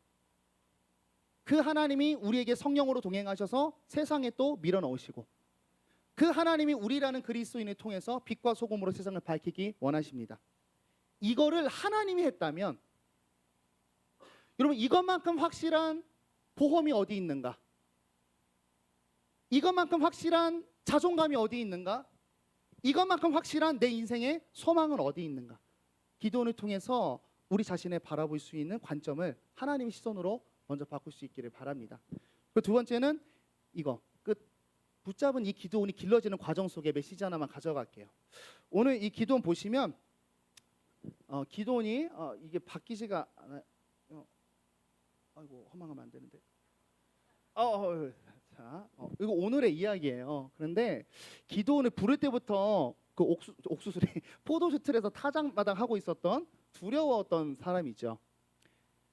그 하나님이 우리에게 성령으로 동행하셔서 세상에 또 밀어넣으시고 그 하나님이 우리라는 그리스도인을 통해서 빛과 소금으로 세상을 밝히기 원하십니다. 이거를 하나님이 했다면 여러분 이것만큼 확실한 보험이 어디 있는가? 이것만큼 확실한 자존감이 어디 있는가? 이것만큼 확실한 내 인생의 소망은 어디 있는가? 기도원을 통해서 우리 자신을 바라볼 수 있는 관점을 하나님의 시선으로 먼저 바꿀 수 있기를 바랍니다. 그 두 번째는 이거 붙잡은 이 기도원이 길러지는 과정 속에 메시지 하나만 가져갈게요. 오늘 이 기도원 보시면 기도원이 이게 바뀌지가 않아요. 아이고 허망하면 안 되는데. 자, 이거 오늘의 이야기예요. 그런데 기도원을 부를 때부터 그 옥수수리 포도주틀에서 타작마당 하고 있었던 두려워했던 사람이죠.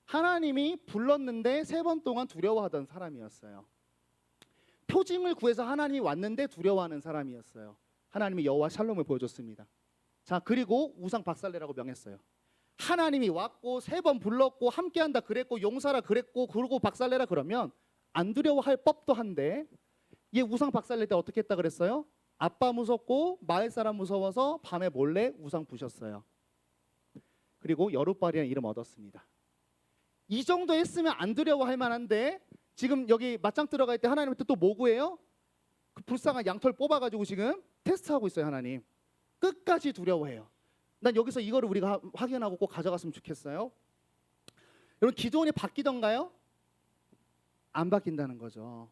하나님이 불렀는데 3번 동안 두려워하던 사람이었어요. 표징을 구해서 하나님이 왔는데 두려워하는 사람이었어요. 하나님이 여호와 샬롬을 보여줬습니다. 자, 그리고 우상 박살내라고 명했어요. 하나님이 왔고 3번 불렀고 함께한다 그랬고 용사라 그랬고 그러고 박살내라 그러면 안 두려워할 법도 한데 얘 우상 박살낼 때 어떻게 했다 그랬어요? 아빠 무섭고 마을 사람 무서워서 밤에 몰래 우상 부셨어요. 그리고 여룻발이라는 이름 얻었습니다. 이 정도 했으면 안 두려워할 만한데 지금 여기 맞짱 들어갈 때 하나님한테 또 뭐 구해요? 그 불쌍한 양털 뽑아가지고 지금 테스트하고 있어요. 하나님 끝까지 두려워해요. 난 여기서 이거를 우리가 확인하고 꼭 가져갔으면 좋겠어요. 여러분 기도원이 바뀌던가요? 안 바뀐다는 거죠.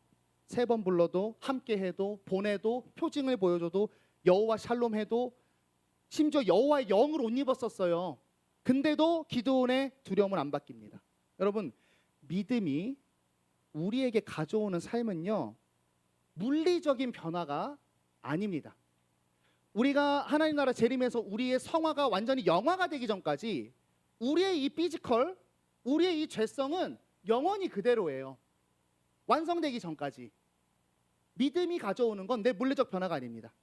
3번 불러도 함께해도 보내도 표징을 보여줘도 여호와 샬롬 해도 심지어 여호와의 영을 옷 입었었어요. 근데도 기도원의 두려움은 안 바뀝니다. 여러분 믿음이 우리에게 가져오는 삶은요 물리적인 변화가 아닙니다. 우리가 하나님 나라 재림에서 우리의 성화가 완전히 영화가 되기 전까지 우리의 이 피지컬, 우리의 이 죄성은 영원히 그대로예요. 완성되기 전까지. 믿음이 가져오는 건 내 물리적 변화가 아닙니다.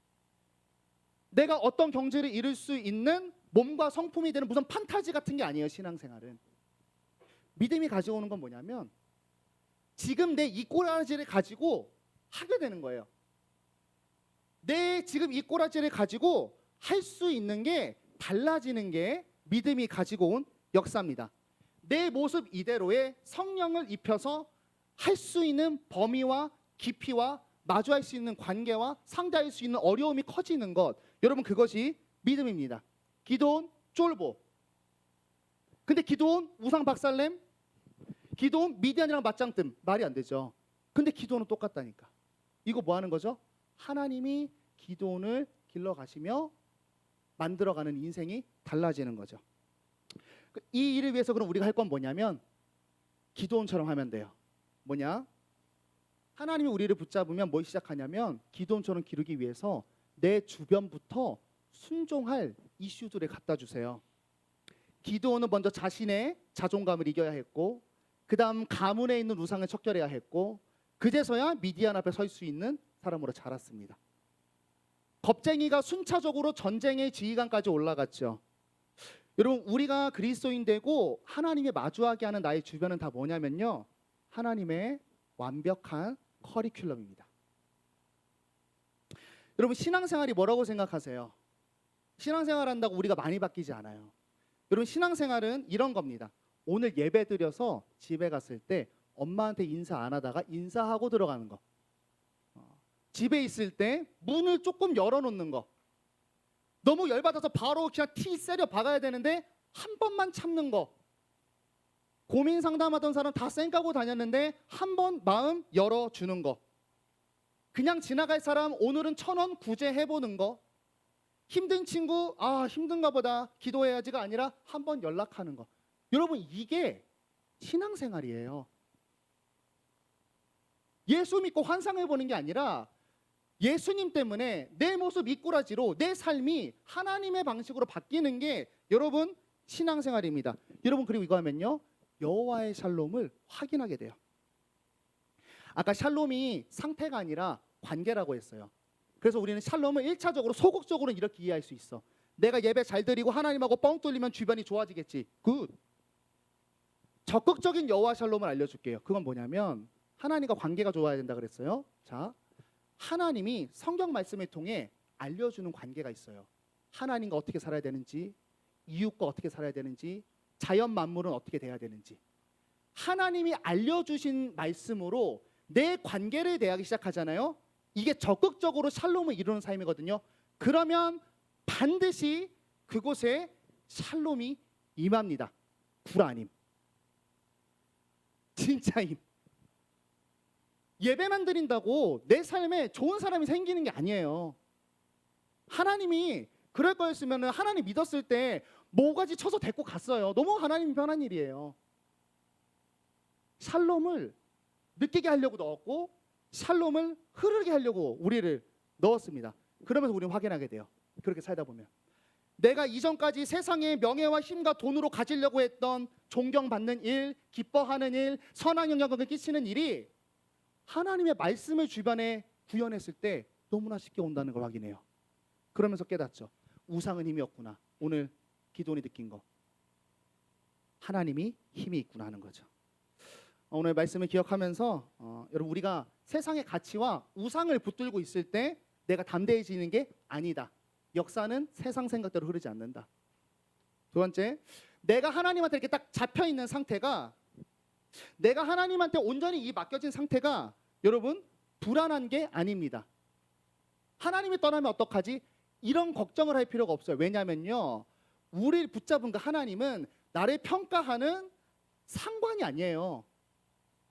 내가 어떤 경지를 이룰 수 있는 몸과 성품이 되는 무슨 판타지 같은 게 아니에요. 신앙생활은. 믿음이 가져오는 건 뭐냐면 지금 내 이 꼬라지를 가지고 하게 되는 거예요. 내 지금 이 꼬라지를 가지고 할 수 있는 게 달라지는 게 믿음이 가지고 온 역사입니다. 내 모습 이대로의 성령을 입혀서 할 수 있는 범위와 깊이와 마주할 수 있는 관계와 상대할 수 있는 어려움이 커지는 것, 여러분 그것이 믿음입니다. 기도원 쫄보. 근데 기도원 우상 박살냄, 기도원 미디안이랑 맞짱뜸, 말이 안 되죠. 근데 기도원은 똑같다니까. 이거 뭐 하는 거죠? 하나님이 기도원을 길러가시며 만들어가는 인생이 달라지는 거죠. 이 일을 위해서 그럼 우리가 할 건 뭐냐면 기도원처럼 하면 돼요. 뭐냐? 하나님이 우리를 붙잡으면 뭘 시작하냐면 기도원처럼 기르기 위해서 내 주변부터 순종할 이슈들을 갖다 주세요. 기도원은 먼저 자신의 자존감을 이겨야 했고 그 다음 가문에 있는 우상을 척결해야 했고 그제서야 미디안 앞에 설 수 있는 사람으로 자랐습니다. 겁쟁이가 순차적으로 전쟁의 지휘관까지 올라갔죠. 여러분 우리가 그리스도인 되고 하나님에 마주하게 하는 나의 주변은 다 뭐냐면요 하나님의 완벽한 커리큘럼입니다. 여러분 신앙생활이 뭐라고 생각하세요? 신앙생활 한다고 우리가 많이 바뀌지 않아요. 여러분 신앙생활은 이런 겁니다. 오늘 예배 드려서 집에 갔을 때 엄마한테 인사 안 하다가 인사하고 들어가는 거. 집에 있을 때 문을 조금 열어놓는 거. 너무 열받아서 바로 그냥 티 세려 박아야 되는데 한 번만 참는 거. 고민 상담하던 사람 다 쌩까고 다녔는데 한 번 마음 열어주는 거. 그냥 지나갈 사람 오늘은 1,000원 구제해보는 거. 힘든 친구 힘든가 보다 기도해야지가 아니라 한 번 연락하는 거. 여러분 이게 신앙생활이에요. 예수 믿고 환상해보는 게 아니라 예수님 때문에 내 모습 이꾸라지로 내 삶이 하나님의 방식으로 바뀌는 게 여러분 신앙생활입니다. 여러분 그리고 이거 하면요 여호와의 샬롬을 확인하게 돼요. 아까 샬롬이 상태가 아니라 관계라고 했어요. 그래서 우리는 샬롬을 1차적으로 소극적으로는 이렇게 이해할 수 있어. 내가 예배 잘 드리고 하나님하고 뻥 뚫리면 주변이 좋아지겠지. 굿. 적극적인 여호와 샬롬을 알려줄게요. 그건 뭐냐면 하나님과 관계가 좋아야 된다 그랬어요. 자, 하나님이 성경 말씀을 통해 알려주는 관계가 있어요. 하나님과 어떻게 살아야 되는지, 이웃과 어떻게 살아야 되는지, 자연 만물은 어떻게 돼야 되는지. 하나님이 알려주신 말씀으로 내 관계를 대하기 시작하잖아요. 이게 적극적으로 샬롬을 이루는 삶이거든요. 그러면 반드시 그곳에 샬롬이 임합니다. 불아님, 진짜임. 예배만 드린다고 내 삶에 좋은 사람이 생기는 게 아니에요. 하나님이 그럴 거였으면 하나님 믿었을 때 모가지 쳐서 데리고 갔어요. 너무 하나님이 편한 일이에요. 샬롬을 느끼게 하려고 넣었고 샬롬을 흐르게 하려고 우리를 넣었습니다. 그러면서 우리는 확인하게 돼요. 그렇게 살다 보면 내가 이전까지 세상의 명예와 힘과 돈으로 가지려고 했던 존경받는 일, 기뻐하는 일, 선한 영향력을 끼치는 일이 하나님의 말씀을 주변에 구현했을 때 너무나 쉽게 온다는 걸 확인해요. 그러면서 깨닫죠. 우상은 힘이 없구나. 오늘 기도원이 느낀 거. 하나님이 힘이 있구나 하는 거죠. 오늘 말씀을 기억하면서 여러분 우리가 세상의 가치와 우상을 붙들고 있을 때 내가 담대해지는 게 아니다. 역사는 세상 생각대로 흐르지 않는다. 두 번째, 내가 하나님한테 이렇게 딱 잡혀 있는 상태가, 내가 하나님한테 온전히 맡겨진 상태가 여러분 불안한 게 아닙니다. 하나님이 떠나면 어떡하지? 이런 걱정을 할 필요가 없어요. 왜냐면요, 우리를 붙잡은 그 하나님은 나를 평가하는 상관이 아니에요.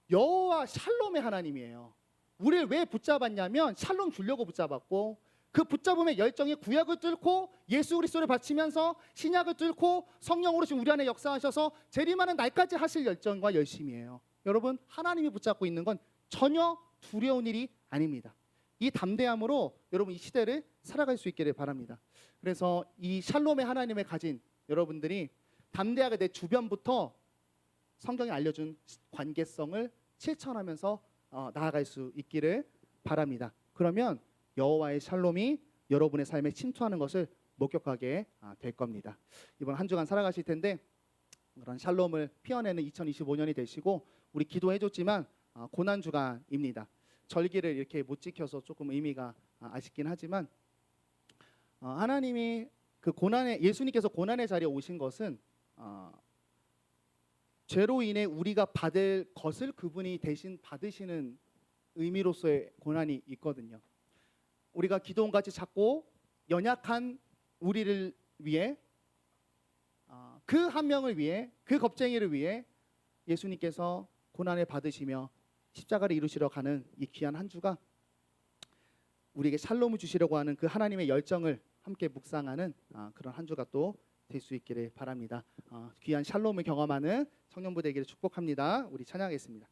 여호와 샬롬의 하나님이에요. 우리를 왜 붙잡았냐면 샬롬 주려고 붙잡았고, 그 붙잡음의 열정이 구약을 뚫고 예수 그리스도를 바치면서 신약을 뚫고 성령으로 지금 우리 안에 역사하셔서 재림하는 날까지 하실 열정과 열심이에요. 여러분, 하나님이 붙잡고 있는 건 전혀 두려운 일이 아닙니다. 이 담대함으로 여러분 이 시대를 살아갈 수 있기를 바랍니다. 그래서 이 샬롬의 하나님을 가진 여러분들이 담대하게 내 주변부터 성경이 알려준 관계성을 실천하면서 나아갈 수 있기를 바랍니다. 그러면 여호와의 샬롬이 여러분의 삶에 침투하는 것을 목격하게 될 겁니다. 이번 한 주간 살아가실 텐데 그런 샬롬을 피워내는 2025년이 되시고, 우리 기도해줬지만 고난 주간입니다. 절기를 이렇게 못 지켜서 조금 의미가 아쉽긴 하지만 하나님이 그 고난의, 예수님께서 고난의 자리에 오신 것은 죄로 인해 우리가 받을 것을 그분이 대신 받으시는 의미로서의 고난이 있거든요. 우리가 기도원같이 작고 연약한 우리를 위해, 그 한 명을 위해, 그 겁쟁이를 위해 예수님께서 고난을 받으시며 십자가를 이루시러 가는 이 귀한 한 주가 우리에게 샬롬을 주시려고 하는 그 하나님의 열정을 함께 묵상하는 그런 한 주가 또 될 수 있기를 바랍니다. 귀한 샬롬을 경험하는 청년부 되기를 축복합니다. 우리 찬양하겠습니다.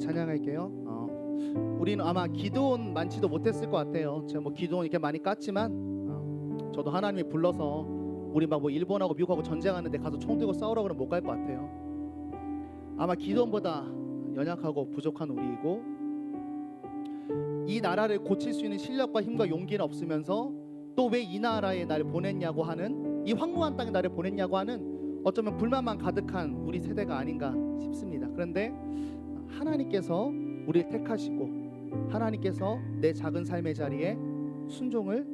찬양할게요. 우리는 아마 기도원 많지도 못했을 것 같아요. 제가 뭐 기도원 이렇게 많이 깠지만 저도 하나님이 불러서 우리 막 뭐 일본하고 미국하고 전쟁하는데 가서 총 들고 싸우라고 그러면 못 갈 것 같아요. 아마 기도원보다 연약하고 부족한 우리이고, 이 나라를 고칠 수 있는 실력과 힘과 용기는 없으면서 또 왜 이 나라에 나를 보냈냐고 하는, 이 황무한 땅에 나를 보냈냐고 하는 어쩌면 불만만 가득한 우리 세대가 아닌가 싶습니다. 그런데 하나님께서 우리를 택하시고 하나님께서 내 작은 삶의 자리에 순종을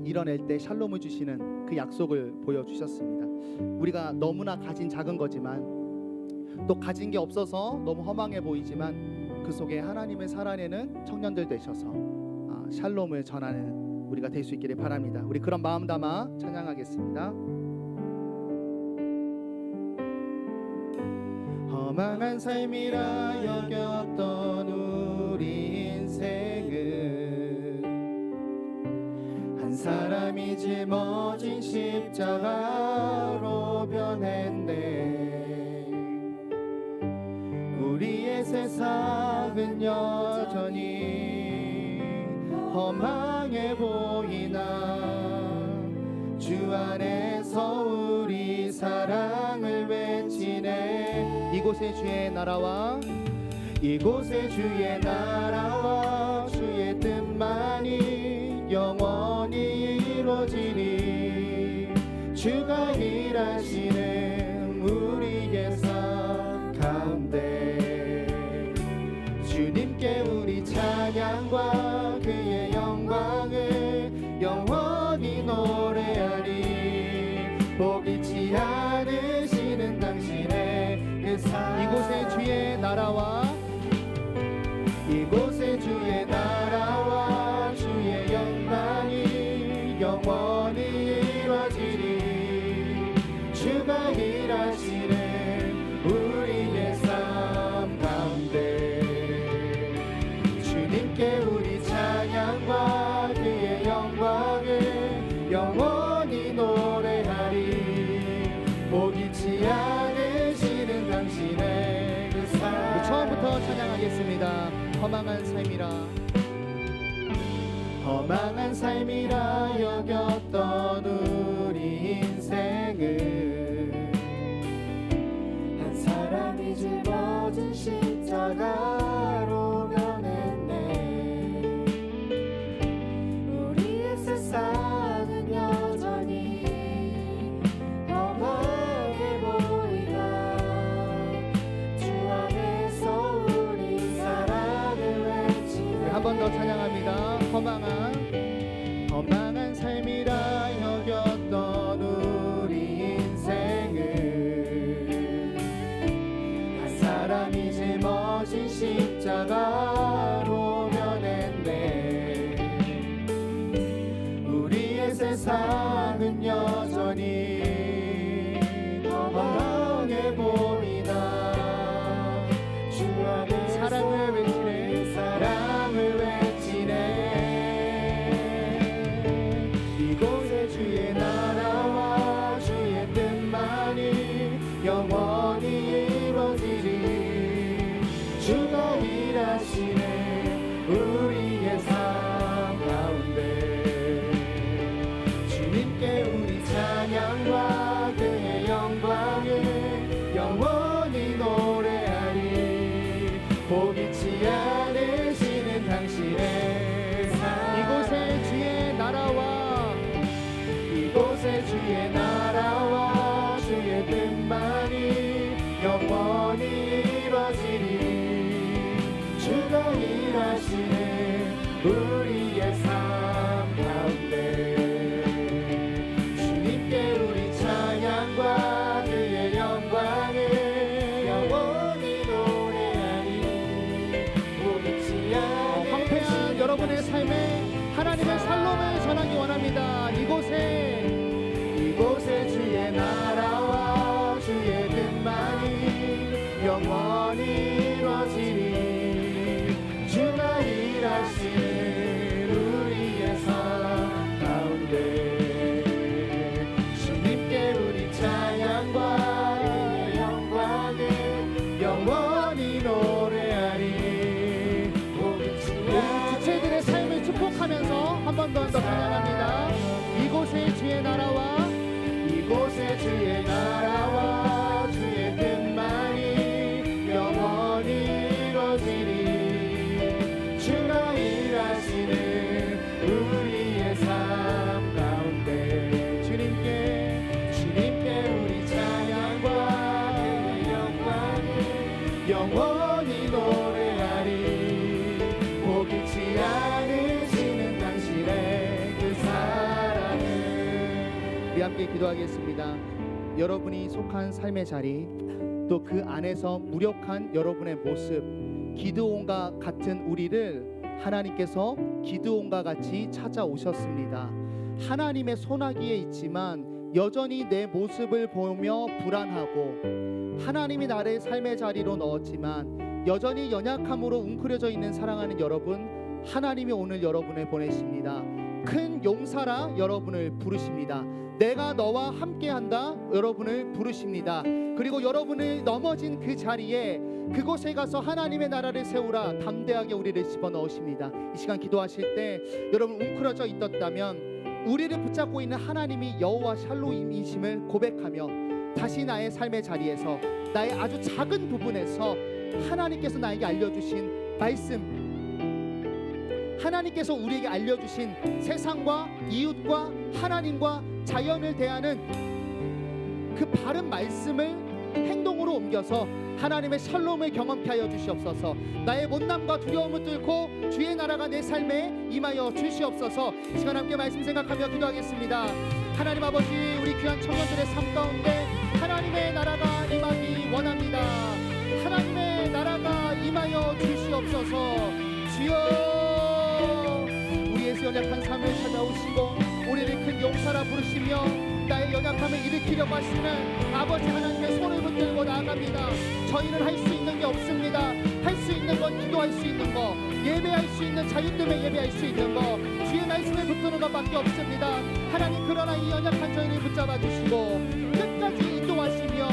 이뤄낼 때 샬롬을 주시는 그 약속을 보여주셨습니다. 우리가 너무나 가진 작은 거지만 또 가진 게 없어서 너무 허망해 보이지만 그 속에 하나님을 살아내는 청년들 되셔서 샬롬을 전하는 우리가 될 수 있기를 바랍니다. 우리 그런 마음 담아 찬양하겠습니다. 허망한 삶이라 여겼던 우리 인생을 한 사람이 짊어진 십자가로 변했네. 우리의 세상은 여전히 허망해 보이나 주 안에서 우리 사랑을 외치네. 이곳에 주의 나라와 이곳에 주의 나라와 주의 뜻만이 영원히 이루어지니 주가 일하시는 우리의 삶 가운데 주님께 우리 찬양과 그의 영광을 영원히 노래하리. 보이지 않으시는 당신의 그 사랑. 이곳에 주의 나라와 이곳에 주의 나라와 주의 영광이 영원히 이루어지리. 주가 일하시는 우리의 삶 가운데 주님께 우리 찬양과 그의 영광을 영원히 노래하리. 보이지 않으시는 당신의 그 사랑. 처음부터 찬양하겠습니다. 허망한 삶이라 허망한 삶이라 여겼던 우리 인생을 한 사람이 짊어진 십자가로 변했네. 우리의 세상은 여전히 험하게 보이나 주 안에서 우리 사랑을 외치네. 한 번 더 찬양합니다. 허망한 삶이라 여겼던 우리 인생을 한 사람이 짊어진 십자가로 변했네. 우리의 세상은 여전히 허망해 보이나 주 안에 사랑을 외치네. 사랑을 외치네. 이곳에 주의 나라와 주의 뜻만이 영원히 이루어지리. 주가 일하시네 우리의 삶 가운데 주님께 우리 찬양과 그의 영광을 영원히 노래하리. 보이지 않으시는 당신의 삶. 이곳에 주의 나라와 이곳에 주의 나라와 주의 뜻만이 영원히 이루어지리. 주가 일하시는 우리의 삶 가운데 주님께 우리 찬양과 그의 영광을 영원히 노래하리. 보이지 않으시는 황폐한 여러분의 삶에 하나님의 샬롬을 전하기 원합니다. 이곳에 주의 나라와 주의 뜻만이 영원히 이루어지리. 주가 일하시는 우리의 삶 가운데 주님께 우리 찬양과 그의 영광을 영원히 노래하리. 우리 주체들의 삶을 축복하면서 한 번 더 찬양합니다. 이곳에 주의 나라와 이곳에 주의 나라와 주의 뜻만이 영원히 이루어지리. 주가 일하시는 우리의 삶 가운데 주님께 우리 찬양과 그의 영광을 영원히 노래하리. 보이지 않으시는 당신의 그 사랑을. 우리 함께 기도하겠습니다. 여러분이 속한 삶의 자리 또 그 안에서 무력한 여러분의 모습 기드온과 같은 우리를 하나님께서 기드온과 같이 찾아오셨습니다. 하나님의 손아귀에 있지만 여전히 내 모습을 보며 불안하고 하나님이 나를 삶의 자리로 넣었지만 여전히 연약함으로 웅크려져 있는 사랑하는 여러분, 하나님이 오늘 여러분을 보내십니다. 큰 용사라 여러분을 부르십니다. 내가 너와 함께한다 여러분을 부르십니다. 그리고 여러분을 넘어진 그 자리에 그곳에 가서 하나님의 나라를 세우라 담대하게 우리를 집어넣으십니다. 이 시간 기도하실 때 여러분 웅크러져 있었다면 우리를 붙잡고 있는 하나님이 여호와 샬롬이심을 고백하며 다시 나의 삶의 자리에서 나의 아주 작은 부분에서 하나님께서 나에게 알려주신 말씀, 하나님께서 우리에게 알려주신 세상과 이웃과 하나님과 자연을 대하는 그 바른 말씀을 행동으로 옮겨서 하나님의 샬롬을 경험케 하여 주시옵소서. 나의 못남과 두려움을 뚫고 주의 나라가 내 삶에 임하여 주시옵소서. 이 시간 함께 말씀 생각하며 기도하겠습니다. 하나님 아버지, 우리 귀한 청년들의 삶 가운데 하나님의 나라가 임하기 원합니다. 하나님의 나라가 임하여 주시옵소서. 주여, 우리의 연약한 삶을 찾아오시고 우리를 큰 용사라 부르시며 나의 연약함을 일으키려고 하시는 아버지 하나님의 손을 붙들고 나아갑니다. 저희는 할 수 있는 게 없습니다. 할 수 있는 건 기도할 수 있는 거, 예배할 수 있는 자유 때문에 예배할 수 있는 거, 주의 말씀을 붙드는 것밖에 없습니다. 하나님, 그러나 이 연약한 저희를 붙잡아 주시고 끝까지 인도하시며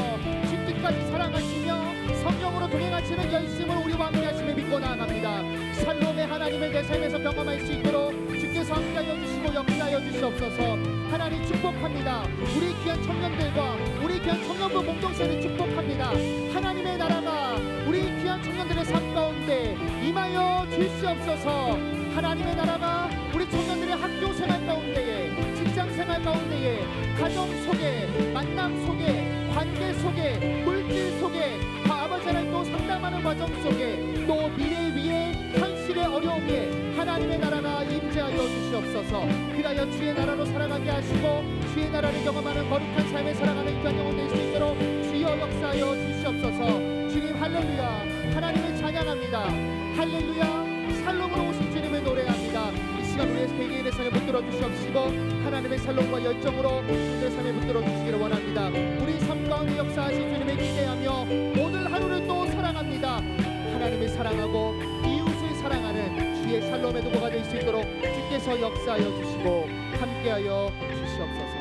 죽기까지 사랑하시며 성령으로 동행하시는 열심을 우리와 함께 하심을 믿고 나아갑니다. 샬롬의 하나님을 내 삶에서 경험할 수 있도록 주께서 함께하여 주시고 역사하여 주시옵소서. 하나님 축복합니다. 우리 귀한 청년들과 우리 귀한 청년부 공동체를 축복합니다. 하나님의 나라가 우리 귀한 청년들의 삶 가운데 임하여 주시옵소서. 하나님의 나라가 우리 청년들의 학교 생활 가운데에, 직장 생활 가운데에, 가정 속에, 만남 속에, 관계 속에, 물질 속에, 아버지 하나님 또 상담하는 과정 속에, 또 미래 위에 현실의 어려움에 하나님의 나라가 임재하여 주시옵소서. 그리하여 주의 나라로 살아가게 하시고 주의 나라를 경험하는 거룩한 삶을 살아가는 귀한 영혼 될 수 있도록 주여 역사하여 주시옵소서. 주님 할렐루야, 하나님을 찬양합니다. 할렐루야, 샬롬으로 오신 주님을 노래합니다. 이 시간 우리의 개개인의 삶에 붙들어 주시옵시고 하나님의 샬롬과 열정으로 우리의 삶에 붙들어 주시기를 원합니다. 우리 삶 가운데 역사하신 주님을 기대하며 오늘 하루를 또 사랑합니다. 하나님을 사랑하고 이웃을 사랑하는 주의 샬롬의 도구가 될 수 있도록 주께서 역사하여 주시고 함께하여 주시옵소서.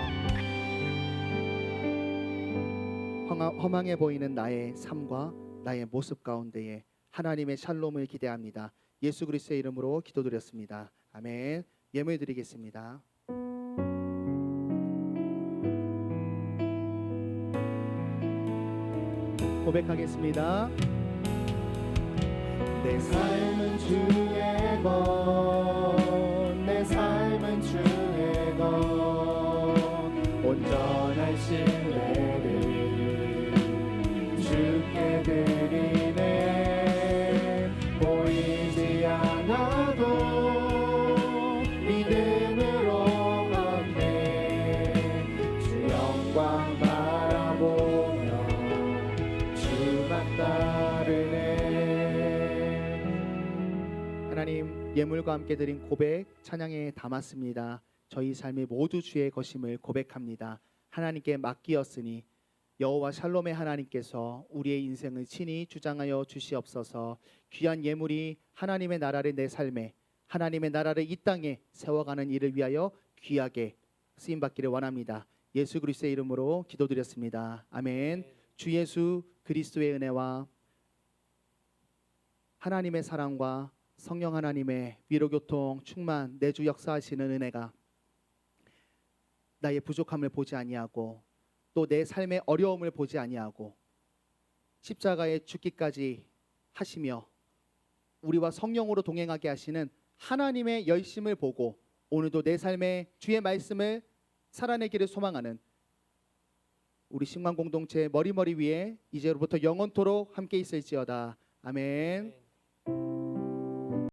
허망해 보이는 나의 삶과 나의 모습 가운데에 하나님의 샬롬을 기대합니다. 예수 그리스도의 이름으로 기도드렸습니다. 아멘. 예물 드리겠습니다. 고백하겠습니다. 내 삶은 주의 것, 내 삶은 주의 것, 온전한 신뢰를 주께 드리네. 보이지 않아도 믿음으로 걷네. 주 영광 바라보며 주만 따르네. 하나님, 예물과 함께 드린 고백 찬양에 담았습니다. 저희 삶이 모두 주의 것임을 고백합니다. 하나님께 맡기었으니 여호와 샬롬의 하나님께서 우리의 인생을 친히 주장하여 주시옵소서. 귀한 예물이 하나님의 나라를 내 삶에, 하나님의 나라를 이 땅에 세워가는 일을 위하여 귀하게 쓰임받기를 원합니다. 예수 그리스도의 이름으로 기도드렸습니다. 아멘. 주 예수 그리스도의 은혜와 하나님의 사랑과 성령 하나님의 위로교통 충만 내주 역사하시는 은혜가 나의 부족함을 보지 아니하고 또 내 삶의 어려움을 보지 아니하고 십자가에 죽기까지 하시며 우리와 성령으로 동행하게 하시는 하나님의 열심을 보고 오늘도 내 삶에 주의 말씀을 살아내기를 소망하는 우리 신관 공동체 머리머리 위에 이제로부터 영원토록 함께 있을지어다. 아멘.